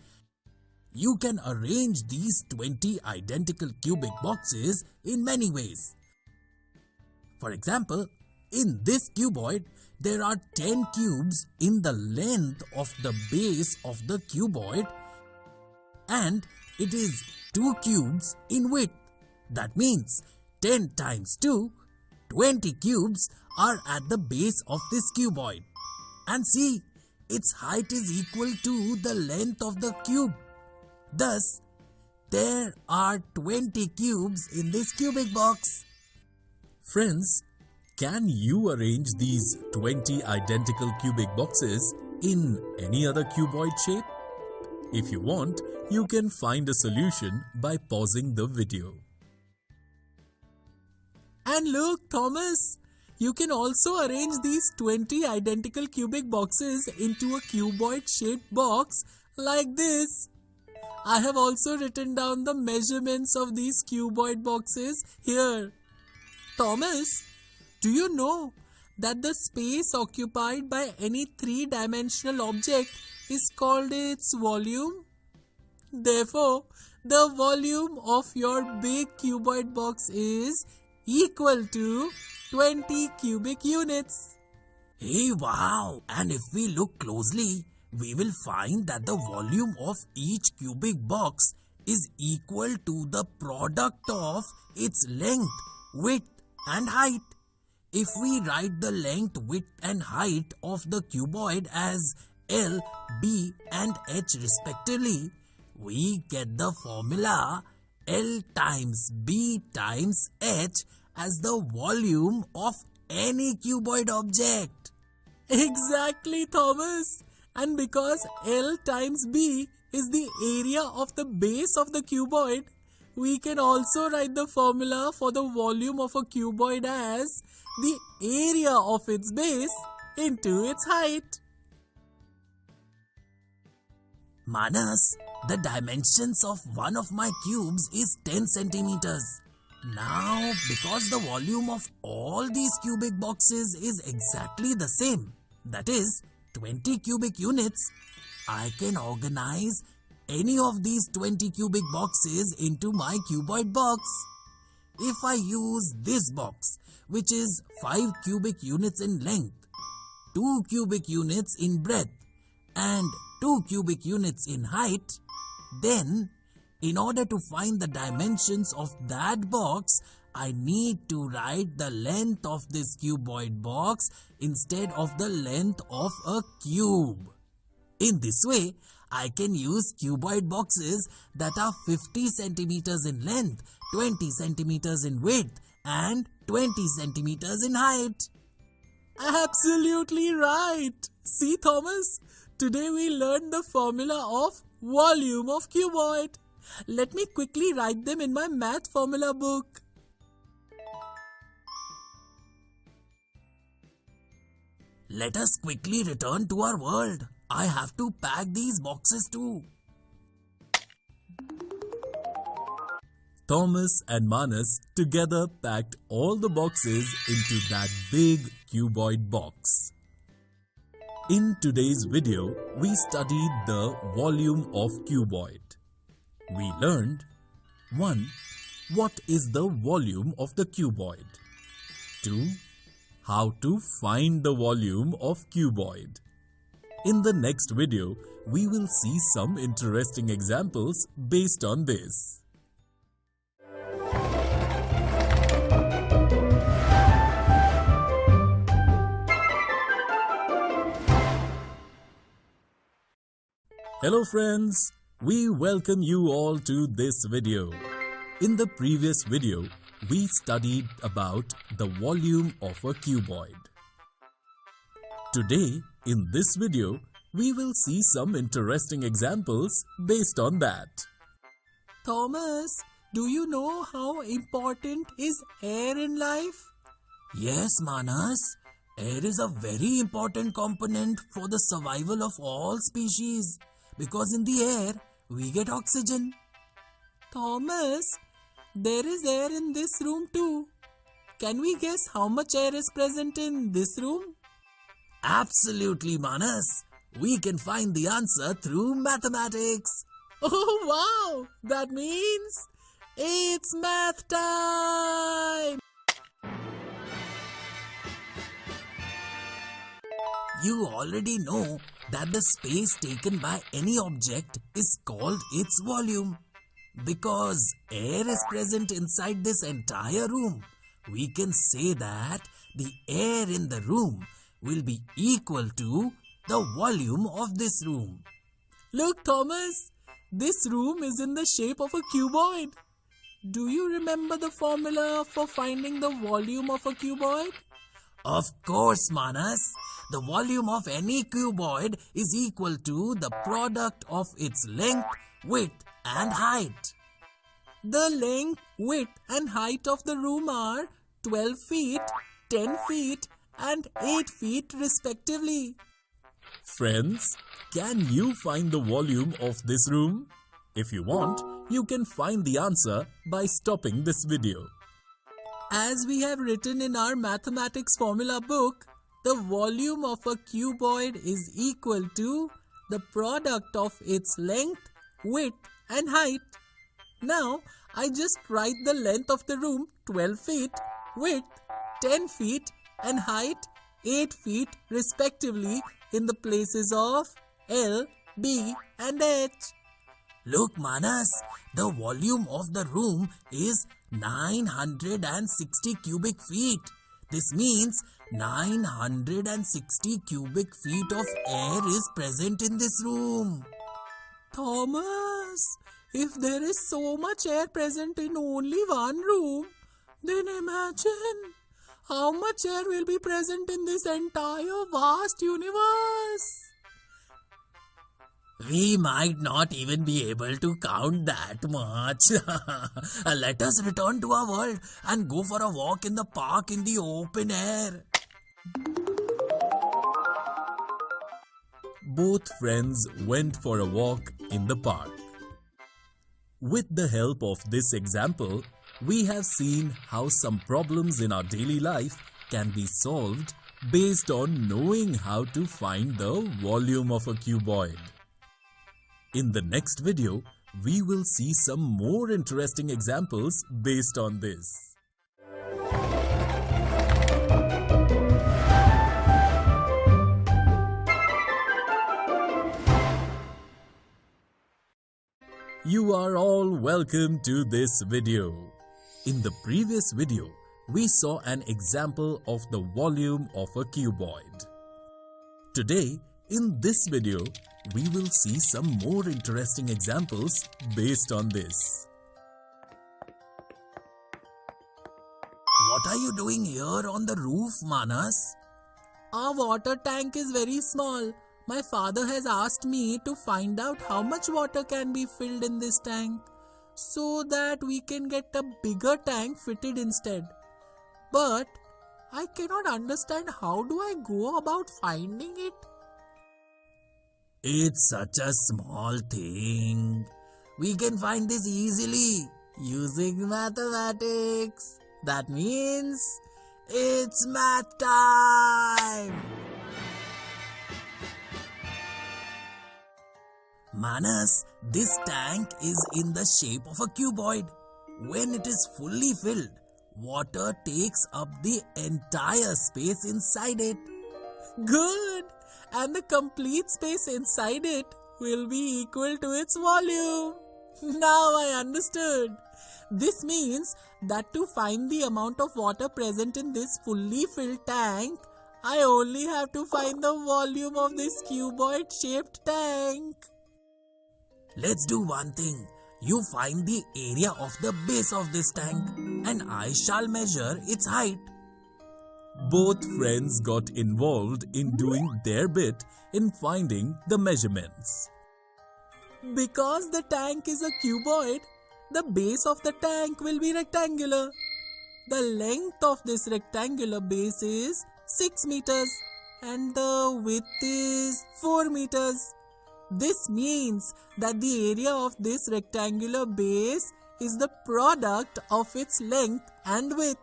You can arrange these 20 identical cubic boxes in many ways. For example, in this cuboid, there are 10 cubes in the length of the base of the cuboid and it is 2 cubes in width. That means 10 times 2, 20 cubes are at the base of this cuboid. And see, its height is equal to the length of the cube. Thus, there are 20 cubes in this cubic box. Friends, can you arrange these 20 identical cubic boxes in any other cuboid shape? If you want, you can find a solution by pausing the video. And look, Thomas, you can also arrange these 20 identical cubic boxes into a cuboid shaped box like this. I have also written down the measurements of these cuboid boxes here. Thomas, do you know that the space occupied by any three-dimensional object is called its volume? Therefore, the volume of your big cuboid box is equal to 20 cubic units. Hey, wow! And if we look closely, we will find that the volume of each cubic box is equal to the product of its length, width and height. If we write the length, width and height of the cuboid as L, B and H respectively, we get the formula L times B times H as the volume of any cuboid object. Exactly, Thomas. And because L times B is the area of the base of the cuboid, we can also write the formula for the volume of a cuboid as the area of its base into its height. Manas, the dimensions of one of my cubes is 10 centimeters. Now, because the volume of all these cubic boxes is exactly the same, that is 20 cubic units, I can organize any of these 20 cubic boxes into my cuboid box. If I use this box, which is 5 cubic units in length, 2 cubic units in breadth and 2 cubic units in height, then in order to find the dimensions of that box, I need to write the length of this cuboid box instead of the length of a cube. In this way, I can use cuboid boxes that are 50 centimeters in length, 20 centimeters in width and 20 centimeters in height. Absolutely right. See, Thomas, today we learned the formula of volume of cuboid. Let me quickly write them in my math formula book. Let us quickly return to our world. I have to pack these boxes too. Thomas and Manas together packed all the boxes into that big cuboid box. In today's video, we studied the volume of cuboid. We learned 1. What is the volume of the cuboid? 2. How to find the volume of cuboid. In the next video, we will see some interesting examples based on this. Hello friends, we welcome you all to this video. In the previous video, we studied about the volume of a cuboid. Today, in this video, we will see some interesting examples based on that. Thomas, do you know how important is air in life? Yes, Manas. Air is a very important component for the survival of all species because in the air we get oxygen. Thomas, there is air in this room too. Can we guess how much air is present in this room? Absolutely, Manas. We can find the answer through mathematics. Oh wow! That means it's math time! You already know that the space taken by any object is called its volume. Because air is present inside this entire room, we can say that the air in the room will be equal to the volume of this room. Look, Thomas, this room is in the shape of a cuboid. Do you remember the formula for finding the volume of a cuboid? Of course, Manas. The volume of any cuboid is equal to the product of its length, width and height. The length, width and height of the room are 12 feet, 10 feet and 8 feet respectively. Friends, can you find the volume of this room? If you want, you can find the answer by stopping this video. As we have written in our mathematics formula book, the volume of a cuboid is equal to the product of its length, width and height. Now, I just write the length of the room 12 feet, width 10 feet and height 8 feet respectively in the places of L, B and H. Look, Manas, the volume of the room is 960 cubic feet. This means 960 cubic feet of air is present in this room. Thomas, if there is so much air present in only one room, then imagine how much air will be present in this entire vast universe. We might not even be able to count that much. Let us return to our world and go for a walk in the park in the open air. Both friends went for a walk in the park. With the help of this example, we have seen how some problems in our daily life can be solved based on knowing how to find the volume of a cuboid. In the next video, we will see some more interesting examples based on this. You are all welcome to this video. In the previous video, we saw an example of the volume of a cuboid. Today, in this video, we will see some more interesting examples based on this. What are you doing here on the roof, Manas? Our water tank is very small. My father has asked me to find out how much water can be filled in this tank so that we can get a bigger tank fitted instead. But I cannot understand how do I go about finding it. It's such a small thing. We can find this easily using mathematics. That means it's math time. Manas, this tank is in the shape of a cuboid. When it is fully filled, water takes up the entire space inside it. Good! and the complete space inside it will be equal to its volume. Now I understood. This means that to find the amount of water present in this fully filled tank, I only have to find the volume of this cuboid shaped tank. Let's do one thing. You find the area of the base of this tank and I shall measure its height. Both friends got involved in doing their bit in finding the measurements. Because the tank is a cuboid, the base of the tank will be rectangular. The length of this rectangular base is 6 meters and the width is 4 meters. This means that the area of this rectangular base is the product of its length and width,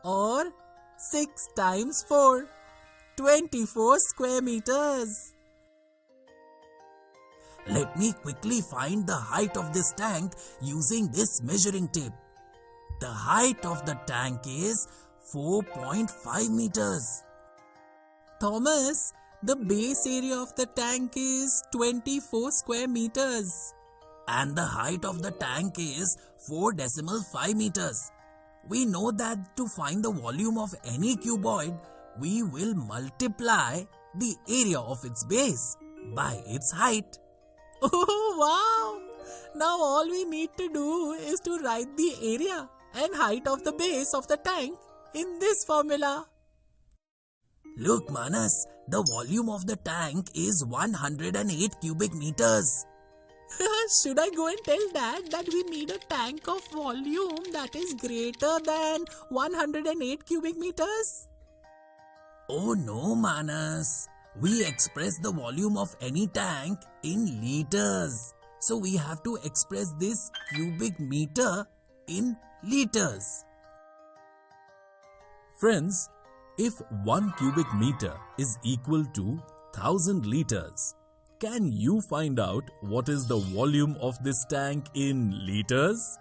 or 6 times 4, 24 square meters. Let me quickly find the height of this tank using this measuring tape. The height of the tank is 4.5 meters. Thomas, the base area of the tank is 24 square meters. And the height of the tank is 4.5 meters. We know that to find the volume of any cuboid, we will multiply the area of its base by its height. Oh wow! Now all we need to do is to write the area and height of the base of the tank in this formula. Look Manas, the volume of the tank is 108 cubic meters. Should I go and tell Dad that we need a tank of volume that is greater than 108 cubic meters? Oh no Manas, we express the volume of any tank in liters. So we have to express this cubic meter in liters. Friends, if 1 cubic meter is equal to 1000 liters, can you find out what is the volume of this tank in liters?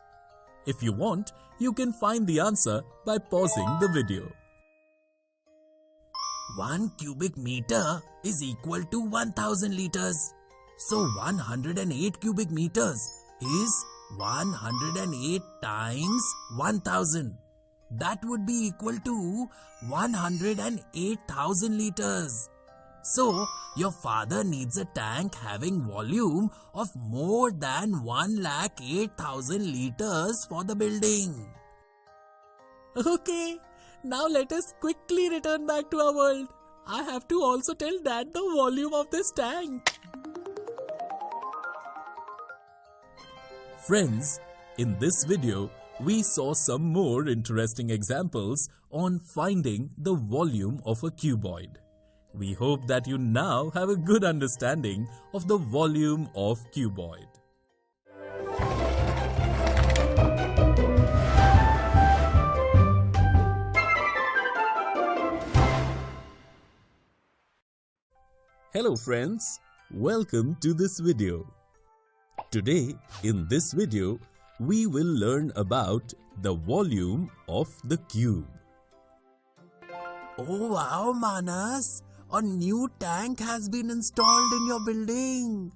If you want, you can find the answer by pausing the video. 1 cubic meter is equal to 1000 liters. So 108 cubic meters is 108 times 1000. That would be equal to 108,000 liters. So, your father needs a tank having volume of more than 108,000 liters for the building. Okay, now let us quickly return back to our world. I have to also tell Dad the volume of this tank. Friends, in this video, we saw some more interesting examples on finding the volume of a cuboid. We hope that you now have a good understanding of the volume of cuboid. Hello friends, welcome to this video. Today, in this video, we will learn about the volume of the cube. Oh wow Manas, a new tank has been installed in your building.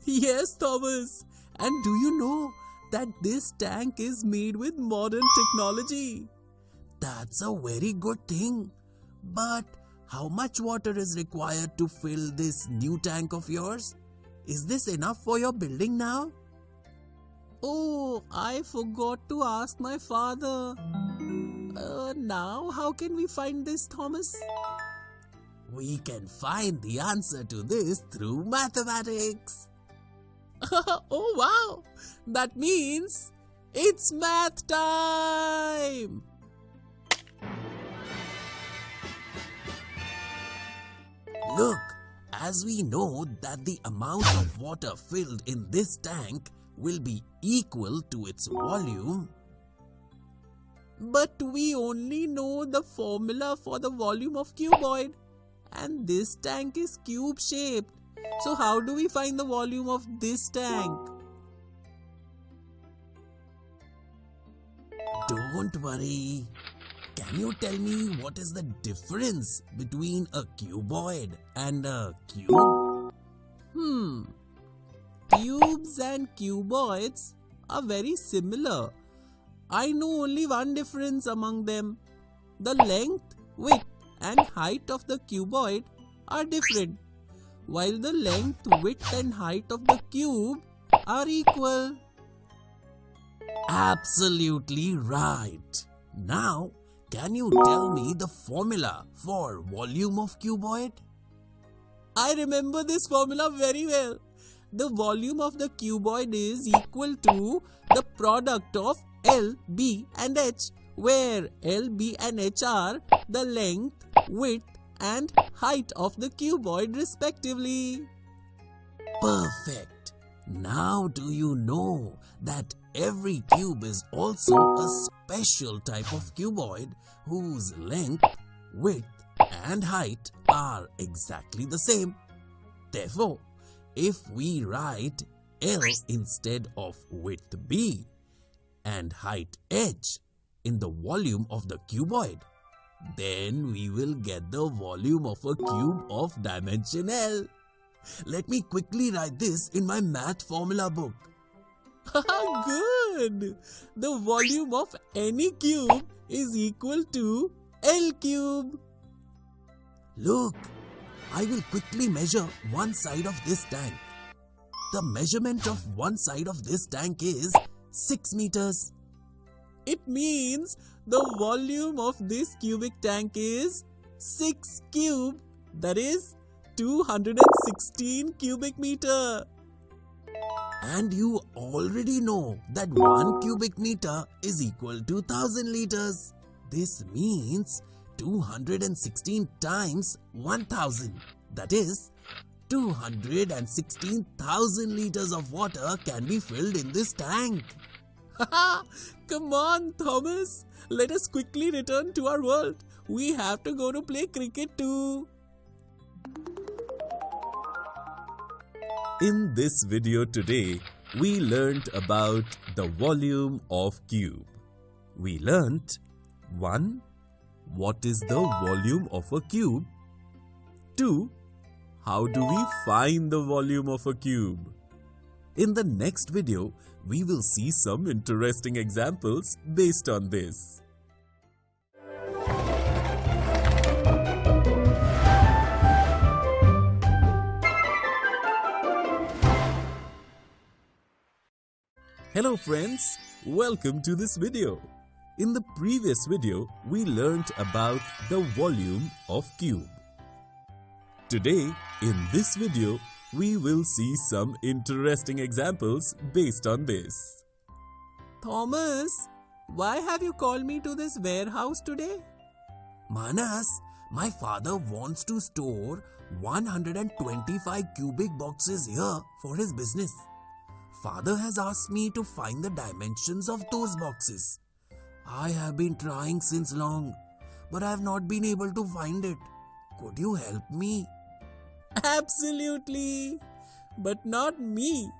Yes, Thomas. And do you know that this tank is made with modern technology? That's a very good thing. But how much water is required to fill this new tank of yours? Is this enough for your building now? Oh, I forgot to ask my father. Now how can we find this, Thomas? We can find the answer to this through mathematics. Oh wow! That means it's math time! Look, as we know that the amount of water filled in this tank will be equal to its volume. But we only know the formula for the volume of cuboid. And this tank is cube shaped. So how do we find the volume of this tank? Don't worry. can you tell me what is the difference between a cuboid and a cube? Cubes and cuboids are very similar. I know only one difference among them. The length, width and height of the cuboid are different, while the length, width and height of the cube are equal. Absolutely right. Now, can you tell me the formula for volume of cuboid? I remember this formula very well. The volume of the cuboid is equal to the product of L, B and H, where L, B and H are the length, width and height of the cuboid respectively. Perfect. Now do you know that every cube is also a special type of cuboid whose length, width and height are exactly the same? Therefore, if we write L instead of width B and height H in the volume of the cuboid, then we will get the volume of a cube of dimension L. Let me quickly write this in my math formula book. Good! The volume of any cube is equal to L cube. Look, I will quickly measure one side of this tank. The measurement of one side of this tank is 6 meters. It means the volume of this cubic tank is 6 cube, that is 216 cubic meter. And you already know that 1 cubic meter is equal to 1000 liters. This means 216 times 1000, that is 216,000 liters of water can be filled in this tank. Come on, Thomas. Let us quickly return to our world. We have to go to play cricket too. In this video today, we learnt about the volume of cube. We learnt 1. What is the volume of a cube? 2. How do we find the volume of a cube? In the next video, we will see some interesting examples based on this. Hello friends, welcome to this video. In the previous video, we learnt about the volume of cube. Today, in this video, we will see some interesting examples based on this. Thomas, why have you called me to this warehouse today? Manas, my father wants to store 125 cubic boxes here for his business. Father has asked me to find the dimensions of those boxes. I have been trying since long, but I have not been able to find it. Could you help me? Absolutely. But not me.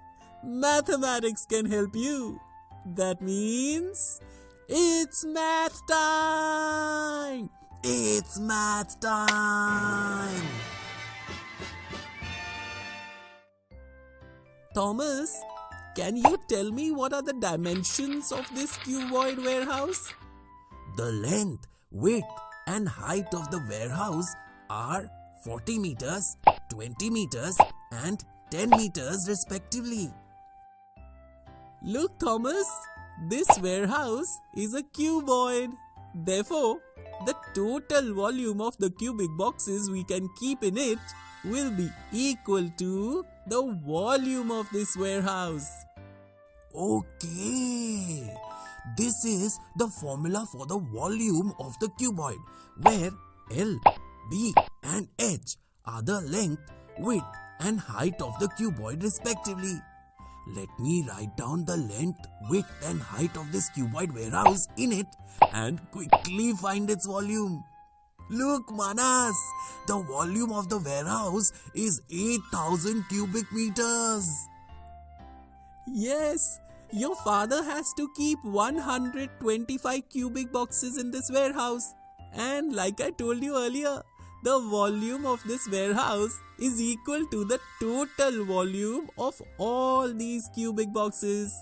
Mathematics can help you. That means it's math time. It's math time. Thomas, can you tell me what are the dimensions of this cuboid warehouse? The length, width and height of the warehouse are 40 meters, 20 meters and 10 meters respectively. Look, Thomas, this warehouse is a cuboid. Therefore, the total volume of the cubic boxes we can keep in it will be equal to the volume of this warehouse. Okay, this is the formula for the volume of the cuboid, where L, B and H are the length, width and height of the cuboid respectively. Let me write down the length, width and height of this cuboid warehouse in it and quickly find its volume. Look, Manas, the volume of the warehouse is 8,000 cubic meters. Yes, Your father has to keep 125 cubic boxes in this warehouse. And like I told you earlier, the volume of this warehouse is equal to the total volume of all these cubic boxes.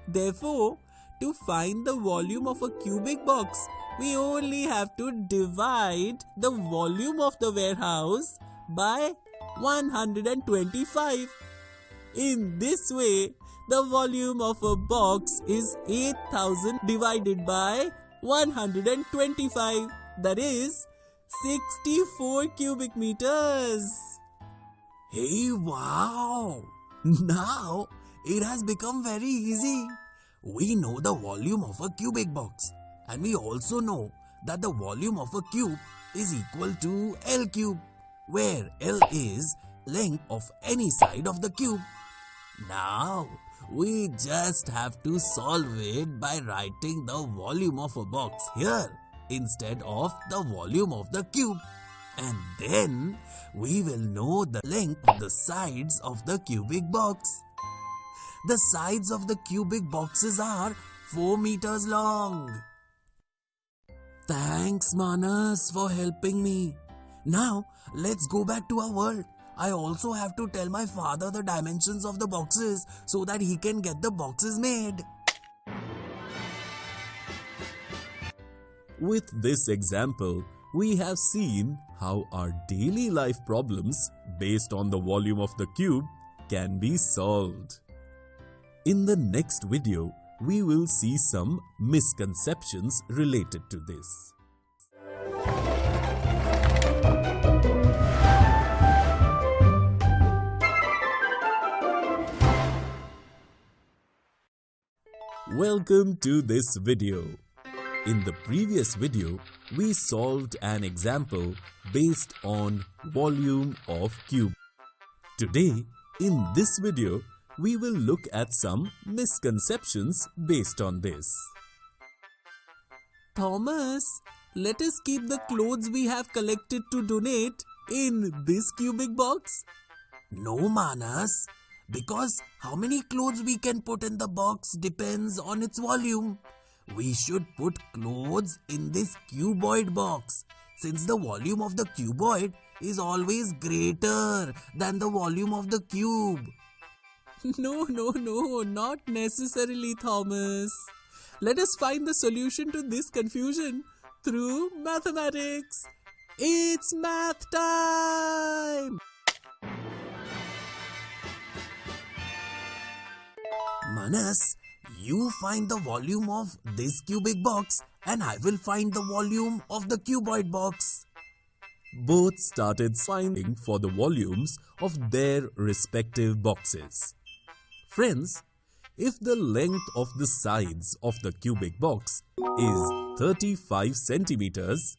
Therefore, to find the volume of a cubic box, we only have to divide the volume of the warehouse by 125. In this way, the volume of a box is 8000 divided by 125. That is 64 cubic meters. Hey, wow! Now it has become very easy. We know the volume of a cubic box, and we also know that the volume of a cube is equal to L cube, where L is length of any side of the cube. Now we just have to solve it by writing the volume of a box here instead of the volume of the cube, and then we will know the length of the sides of the cubic box. The sides of the cubic boxes are 4 meters long. Thanks, Manas, for helping me. Now let's go back to our world. I also have to tell my father the dimensions of the boxes so that he can get the boxes made. With this example, we have seen how our daily life problems based on the volume of the cube can be solved. In the next video, we will see some misconceptions related to this. Welcome to this video. In the previous video, we solved an example based on volume of cube. Today, in this video, we will look at some misconceptions based on this. Thomas, let us keep the clothes we have collected to donate in this cubic box. No, Manas, because how many clothes we can put in the box depends on its volume. We should put clothes in this cuboid box, since the volume of the cuboid is always greater than the volume of the cube. No, not necessarily, Thomas. Let us find the solution to this confusion through mathematics. It's math time! Manas, you find the volume of this cubic box and I will find the volume of the cuboid box. Both started finding for the volumes of their respective boxes. Friends, if the length of the sides of the cubic box is 35 centimeters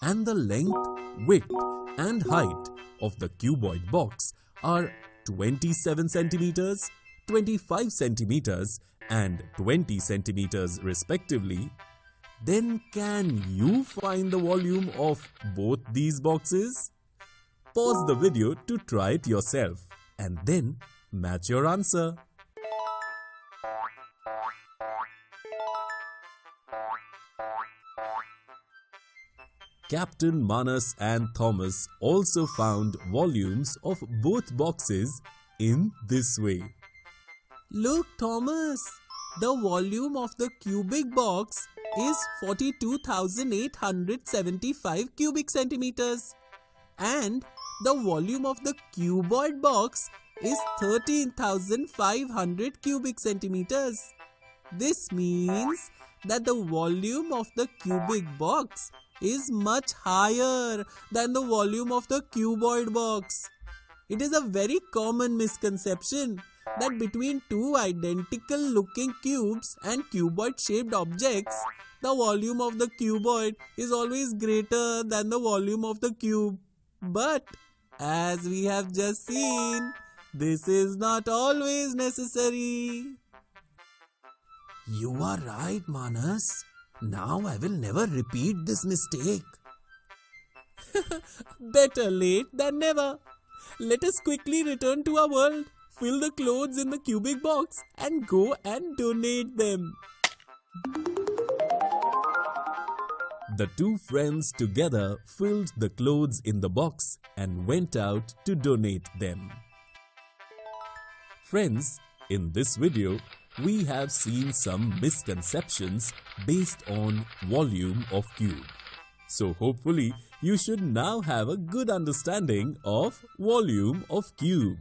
and the length, width and height of the cuboid box are 27 centimeters, 25 centimeters and 20 centimeters respectively, then can you find the volume of both these boxes? Pause the video to try it yourself and then match your answer. Captain Manas and Thomas also found volumes of both boxes in this way. Look, Thomas, the volume of the cubic box is 42,875 cubic centimeters and the volume of the cuboid box is 13,500 cubic centimeters. This means that the volume of the cubic box is much higher than the volume of the cuboid box. It is a very common misconception that between two identical looking cubes and cuboid shaped objects, the volume of the cuboid is always greater than the volume of the cube. But as we have just seen, this is not always necessary. You are right, Manas. Now I will never repeat this mistake. Better late than never. Let us quickly return to our world. fill the clothes in the cubic box and go and donate them. The two friends together filled the clothes in the box and went out to donate them. Friends, in this video, we have seen some misconceptions based on volume of cube. So hopefully, you should now have a good understanding of volume of cube.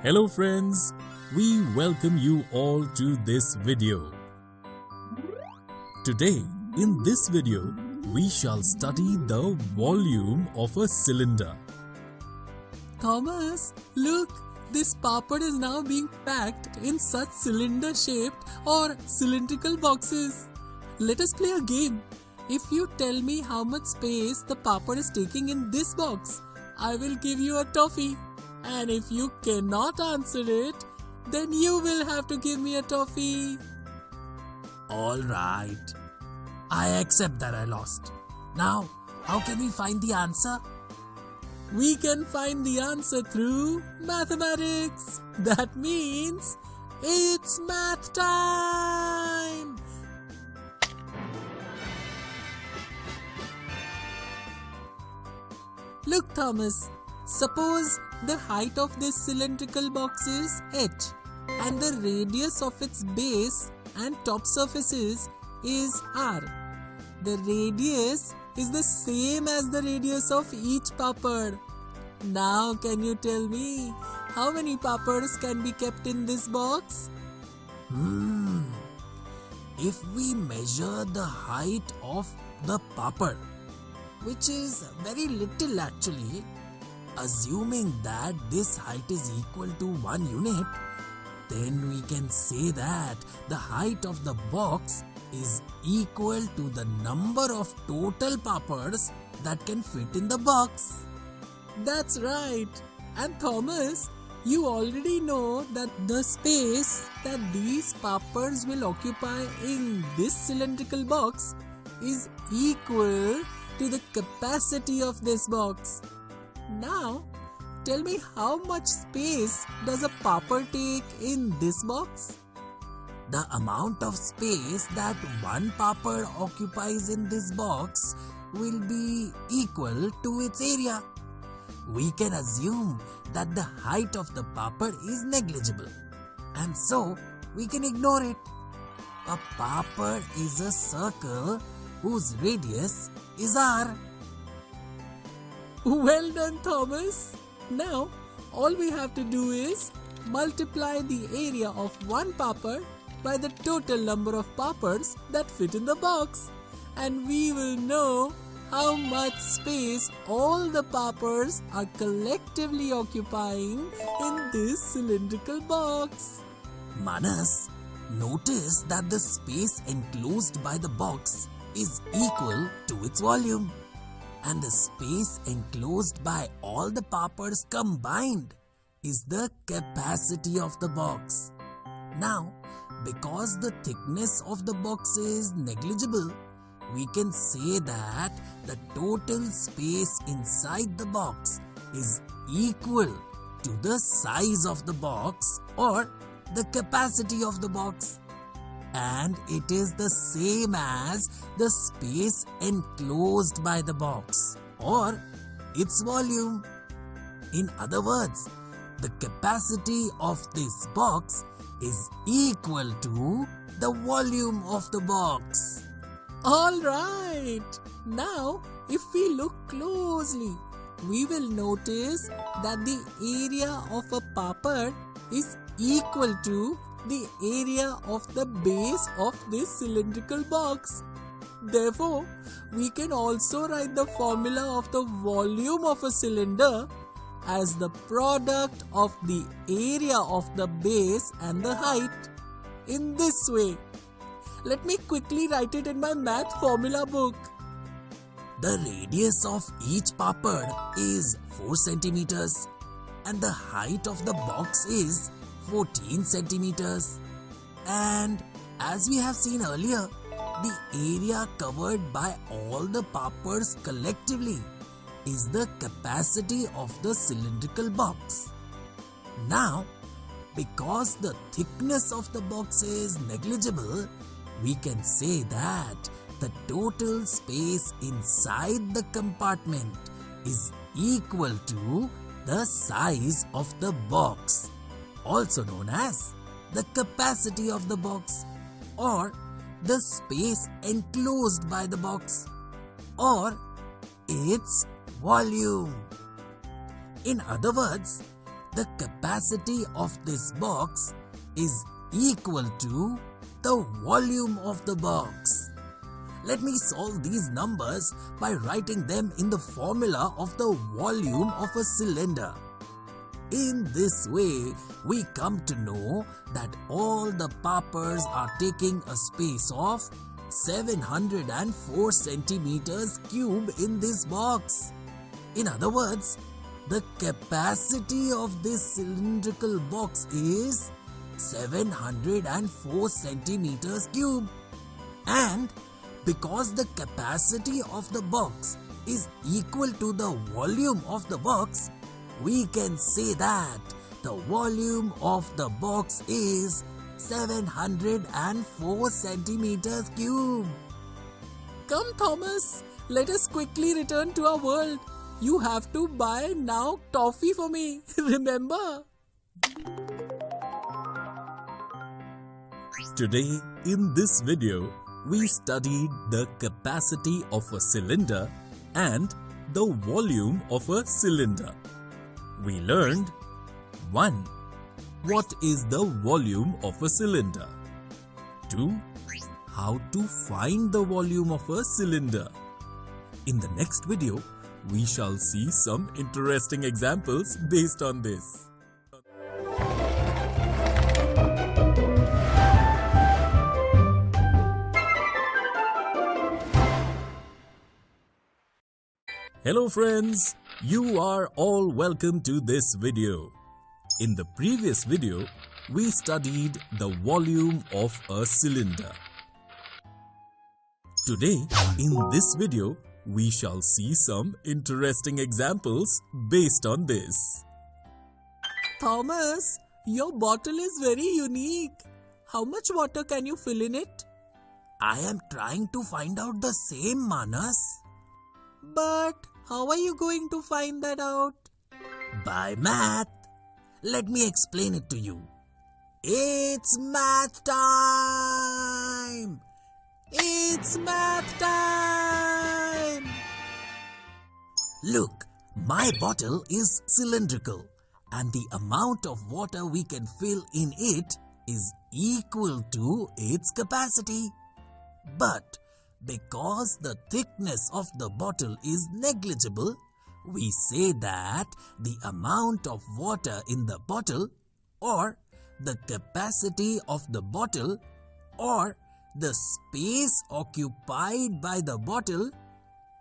Hello friends, we welcome you all to this video. Today, in this video, we shall study the volume of a cylinder. Thomas, look, this papad is now being packed in such cylinder-shaped or cylindrical boxes. Let us play a game. If you tell me how much space the papad is taking in this box, I will give you a toffee. And if you cannot answer it, then you will have to give me a toffee. Alright, I accept that I lost. Now, how can we find the answer? We can find the answer through mathematics. That means it's math time. Look, Thomas, suppose the height of this cylindrical box is h and the radius of its base and top surfaces is r. The radius is the same as the radius of each papad. Now can you tell me how many papads can be kept in this box? If we measure the height of the papad, which is very little actually, assuming that this height is equal to 1 unit, then we can say that the height of the box is equal to the number of total papads that can fit in the box. That's right. And Thomas, you already know that the space that these papads will occupy in this cylindrical box is equal to the capacity of this box. Now, tell me how much space does a papad take in this box? The amount of space that one papad occupies in this box will be equal to its area. We can assume that the height of the papad is negligible, and so we can ignore it. A papad is a circle whose radius is r. Well done, Thomas. Now, all we have to do is multiply the area of one papad by the total number of papads that fit in the box, and we will know how much space all the papads are collectively occupying in this cylindrical box. Manas, notice that the space enclosed by the box is equal to its volume, and the space enclosed by all the papads combined is the capacity of the box. Now, because the thickness of the box is negligible, we can say that the total space inside the box is equal to the size of the box or the capacity of the box. And it is the same as the space enclosed by the box or its volume. In other words, the capacity of this box is equal to the volume of the box. Alright, now if we look closely, we will notice that the area of a papad is equal to the area of the base of this cylindrical box. Therefore, we can also write the formula of the volume of a cylinder as the product of the area of the base and the height in this way. Let me quickly write it in my math formula book. The radius of each papad is 4 centimeters and the height of the box is 14 centimeters. And as we have seen earlier, the area covered by all the poppers collectively is the capacity of the cylindrical box. Now, because the thickness of the box is negligible, we can say that the total space inside the compartment is equal to the size of the box, also known as the capacity of the box, or the space enclosed by the box, or its volume. In other words, the capacity of this box is equal to the volume of the box. Let me solve these numbers by writing them in the formula of the volume of a cylinder. In this way, we come to know that all the poppers are taking a space of 704 centimeters cube in this box. In other words, the capacity of this cylindrical box is 704 centimeters cube. And because the capacity of the box is equal to the volume of the box, we can say that the volume of the box is 704 centimeters cube. Come, Thomas, let us quickly return to our world. You have to buy now toffee for me, remember? Today in this video, we studied the capacity of a cylinder and the volume of a cylinder. We learned 1. What is the volume of a cylinder? 2. How to find the volume of a cylinder. In the next video, we shall see some interesting examples based on this. Hello friends, you are all welcome to this video. In the previous video, we studied the volume of a cylinder. Today, in this video, we shall see some interesting examples based on this. Thomas, your bottle is very unique. How much water can you fill in it? I am trying to find out the same, Manas. But how are you going to find that out? By math. Let me explain it to you. It's math time! It's math time! Look, my bottle is cylindrical and the amount of water we can fill in it is equal to its capacity. But because the thickness of the bottle is negligible, we say that the amount of water in the bottle, or the capacity of the bottle, or the space occupied by the bottle,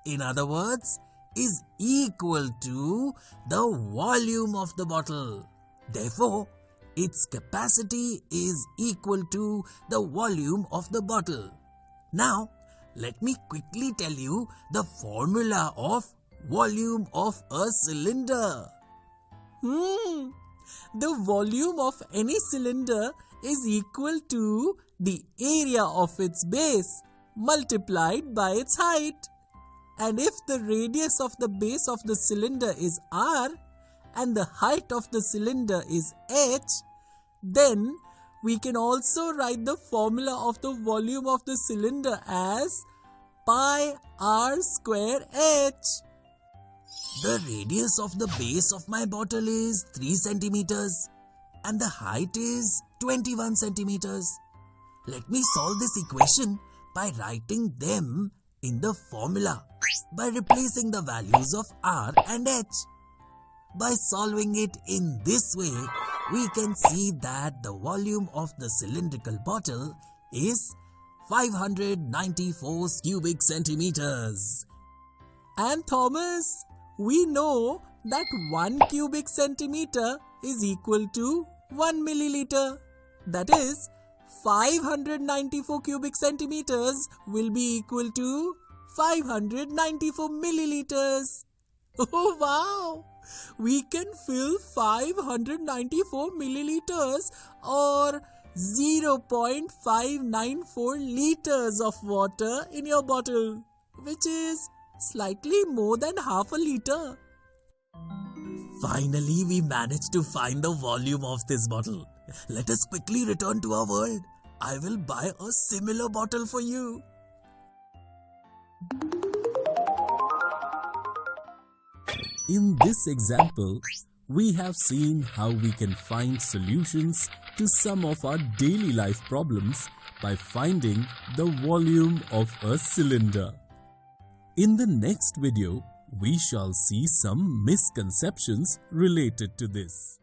in other words, is equal to the volume of the bottle. Therefore, its capacity is equal to the volume of the bottle. Now, let me quickly tell you the formula of volume of a cylinder. The volume of any cylinder is equal to the area of its base multiplied by its height. And if the radius of the base of the cylinder is r and the height of the cylinder is h, then we can also write the formula of the volume of the cylinder as pi r square h. The radius of the base of my bottle is 3 centimeters and the height is 21 centimeters. Let me solve this equation by writing them in the formula by replacing the values of r and h. By solving it in this way, we can see that the volume of the cylindrical bottle is 594 cubic centimeters. And Thomas, we know that 1 cubic centimeter is equal to 1 milliliter. That is 594 cubic centimeters will be equal to 594 milliliters. Oh wow! We can fill 594 milliliters or 0.594 liters of water in your bottle, which is slightly more than half a liter. Finally, we managed to find the volume of this bottle. Let us quickly return to our world. I will buy a similar bottle for you. In this example, we have seen how we can find solutions to some of our daily life problems by finding the volume of a cylinder. In the next video, we shall see some misconceptions related to this.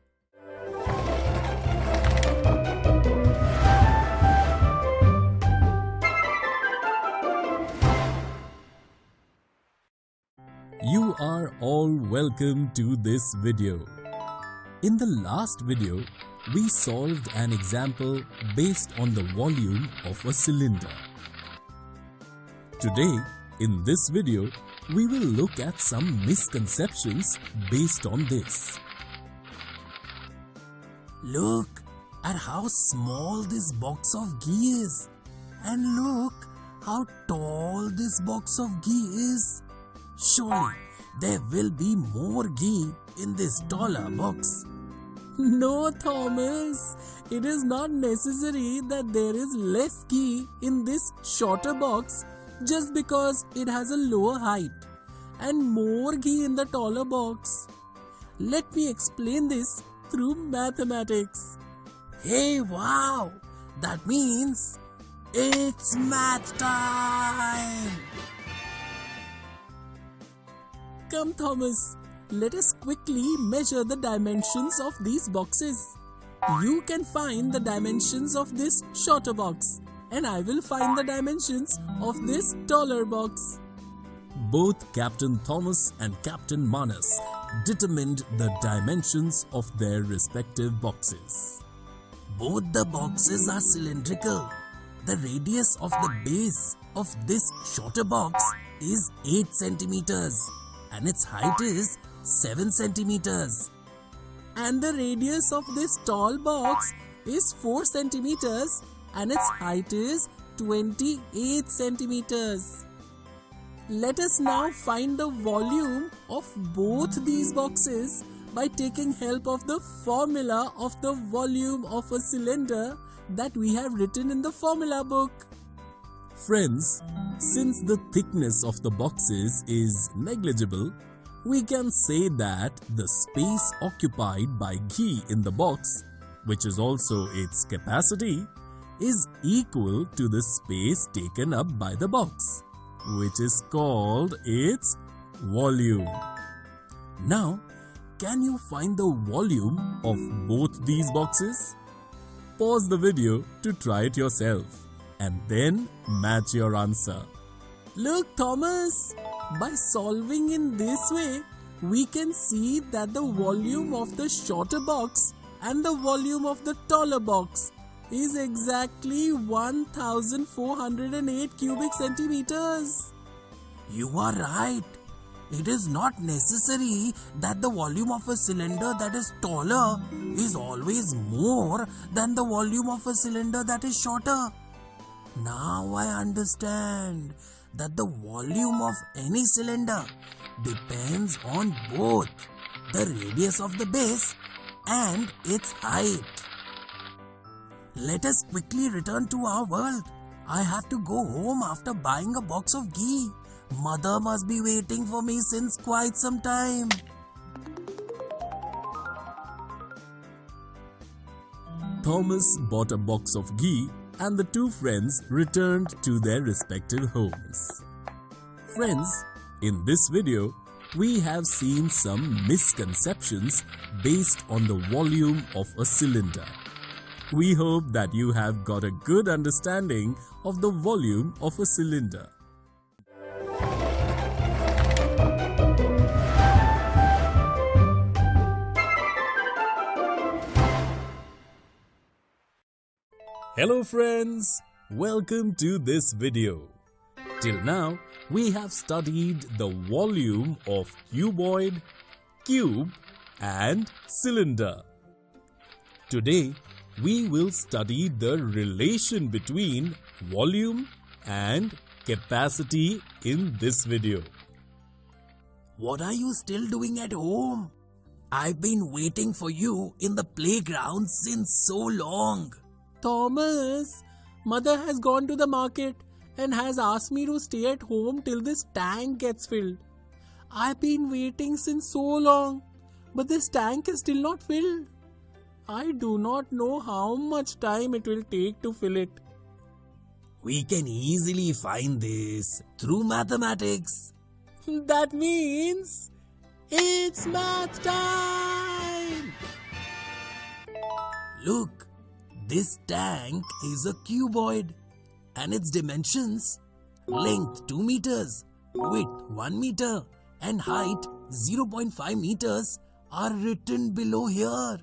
You are all welcome to this video. In the last video, we solved an example based on the volume of a cylinder. Today, in this video, we will look at some misconceptions based on this. Look at how small this box of ghee is. And look how tall this box of ghee is. Surely there will be more ghee in this taller box. No, Thomas, it is not necessary that there is less ghee in this shorter box just because it has a lower height and more ghee in the taller box. Let me explain this through mathematics. Hey, wow! That means it's math time! Come, Thomas, let us quickly measure the dimensions of these boxes. You can find the dimensions of this shorter box, and I will find the dimensions of this taller box. Both Captain Thomas and Captain Manas determined the dimensions of their respective boxes. Both the boxes are cylindrical. The radius of the base of this shorter box is 8 centimeters and its height is 7 centimeters. And the radius of this tall box is 4 centimeters and its height is 28 centimeters. Let us now find the volume of both these boxes by taking help of the formula of the volume of a cylinder that we have written in the formula book. Friends, since the thickness of the boxes is negligible, we can say that the space occupied by ghee in the box, which is also its capacity, is equal to the space taken up by the box, which is called its volume. Now, can you find the volume of both these boxes? Pause the video to try it yourself and then match your answer. Look, Thomas, by solving in this way, we can see that the volume of the shorter box and the volume of the taller box is exactly 1408 cubic centimeters. You are right. It is not necessary that the volume of a cylinder that is taller is always more than the volume of a cylinder that is shorter. Now I understand that the volume of any cylinder depends on both the radius of the base and its height. Let us quickly return to our world. I have to go home after buying a box of ghee. Mother must be waiting for me since quite some time. Thomas bought a box of ghee and the two friends returned to their respective homes. Friends, in this video, we have seen some misconceptions based on the volume of a cylinder. We hope that you have got a good understanding of the volume of a cylinder. Hello friends, welcome to this video. Till now, we have studied the volume of cuboid, cube and cylinder. Today, we will study the relation between volume and capacity in this video. What are you still doing at home? I've been waiting for you in the playground since so long. Thomas, Mother has gone to the market and has asked me to stay at home till this tank gets filled. I've been waiting since so long, but this tank is still not filled. I do not know how much time it will take to fill it. We can easily find this through mathematics. That means it's math time! Look, this tank is a cuboid and its dimensions, length 2 meters, width 1 meter and height 0.5 meters are written below here.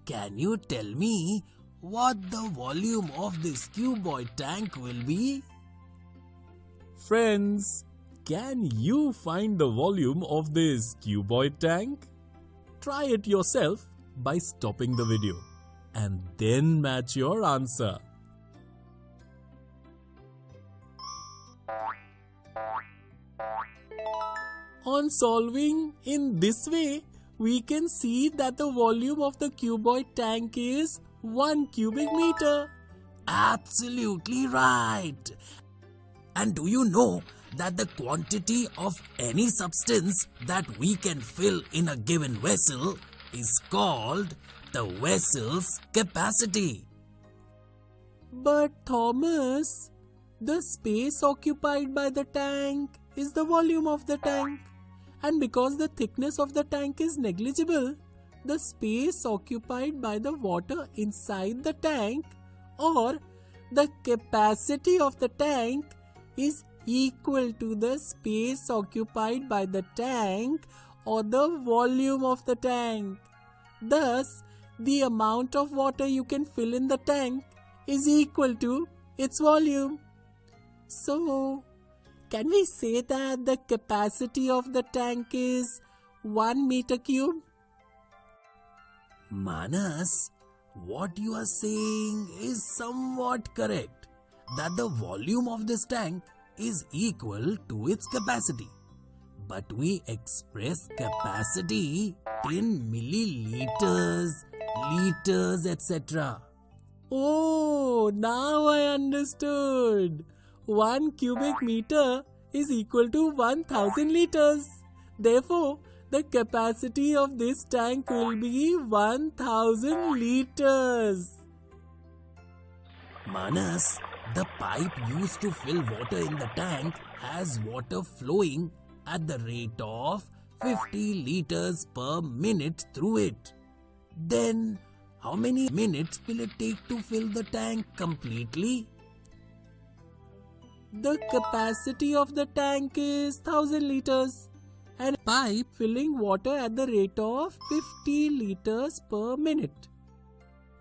Can you tell me what the volume of this cuboid tank will be? Friends, can you find the volume of this cuboid tank? Try it yourself by stopping the video and then match your answer. On solving in this way, we can see that the volume of the cuboid tank is 1 cubic meter. Absolutely right. And do you know that the quantity of any substance that we can fill in a given vessel is called the vessel's capacity? But Thomas, the space occupied by the tank is the volume of the tank. And because the thickness of the tank is negligible, the space occupied by the water inside the tank or the capacity of the tank is equal to the space occupied by the tank or the volume of the tank. Thus, the amount of water you can fill in the tank is equal to its volume. So, can we say that the capacity of the tank is 1 meter cube? Manas, what you are saying is somewhat correct, that the volume of this tank is equal to its capacity. But we express capacity in milliliters, liters, etc. Oh, now I understood. 1 cubic meter is equal to 1000 liters. Therefore, the capacity of this tank will be 1000 liters. Manas, the pipe used to fill water in the tank has water flowing at the rate of 50 liters per minute through it. Then, how many minutes will it take to fill the tank completely? The capacity of the tank is 1000 liters and pipe filling water at the rate of 50 liters per minute.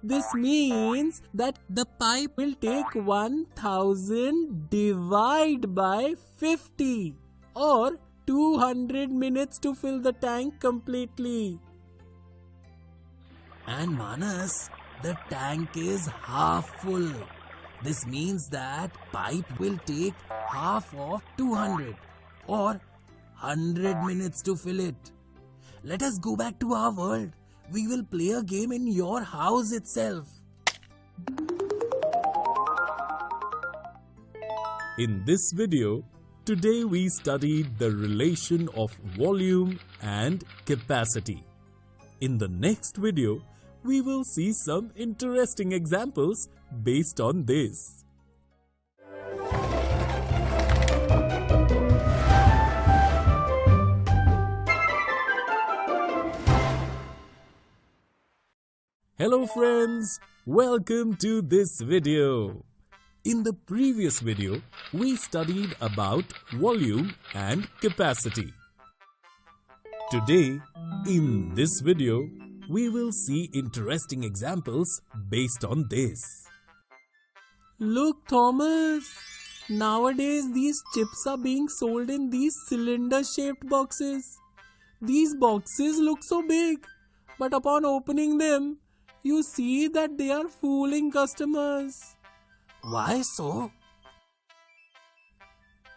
This means that the pipe will take 1000 divided by 50 or 200 minutes to fill the tank completely. And Manas, the tank is half full. This means that pipe will take half of 200 or 100 minutes to fill it. Let us go back to our world. We will play a game in your house itself. In this video, today we studied the relation of volume and capacity. In the next video, we will see some interesting examples based on this. Hello friends, welcome to this video. In the previous video, we studied about volume and capacity. Today, in this video, we will see interesting examples based on this. Look, Thomas. Nowadays, these chips are being sold in these cylinder-shaped boxes. These boxes look so big, but upon opening them, you see that they are fooling customers. Why so?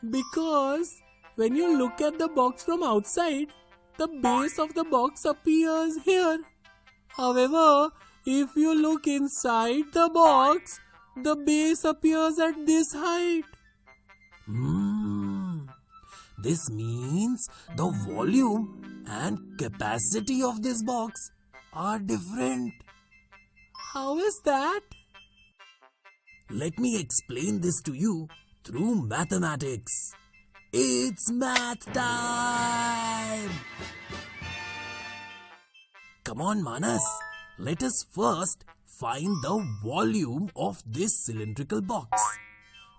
Because when you look at the box from outside, the base of the box appears here. However, if you look inside the box, the base appears at this height. This means the volume and capacity of this box are different. How is that? Let me explain this to you through mathematics. It's math time! Come on, Manas. Let us first find the volume of this cylindrical box.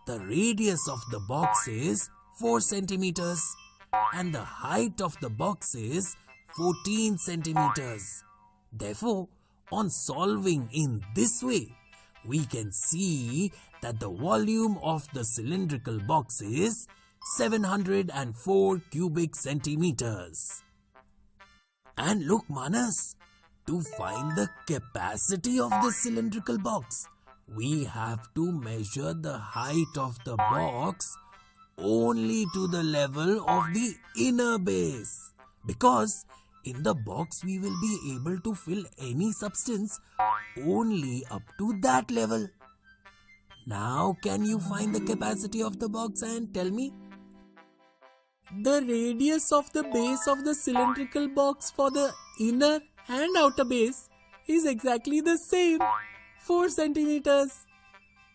The radius of the box is 4 centimeters and the height of the box is 14 centimeters. Therefore, on solving in this way, we can see that the volume of the cylindrical box is 704 cubic centimeters. And look, Manas, to find the capacity of the cylindrical box, we have to measure the height of the box only to the level of the inner base. Because in the box we will be able to fill any substance only up to that level. Now can you find the capacity of the box and tell me? The radius of the base of the cylindrical box for the inner and outer base is exactly the same, 4 centimeters.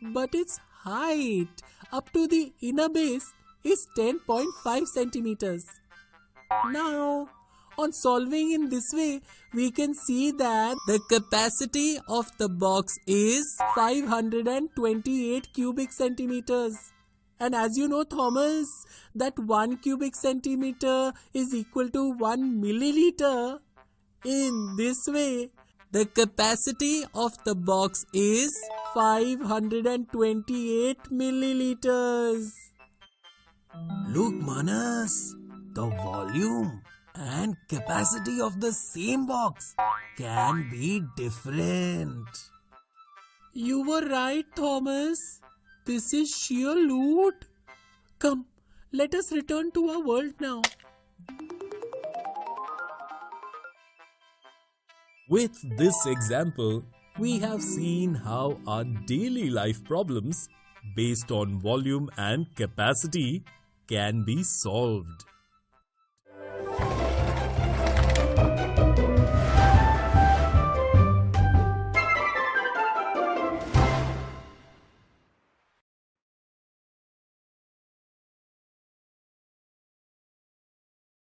But its height up to the inner base is 10.5 centimeters. Now, on solving in this way, we can see that the capacity of the box is 528 cubic centimeters. And as you know, Thomas, that 1 cubic centimeter is equal to 1 milliliter. In this way, the capacity of the box is 528 milliliters. Look, Manas, the volume and capacity of the same box can be different. You were right, Thomas. This is sheer loot. Come, let us return to our world now. With this example, we have seen how our daily life problems based on volume and capacity can be solved.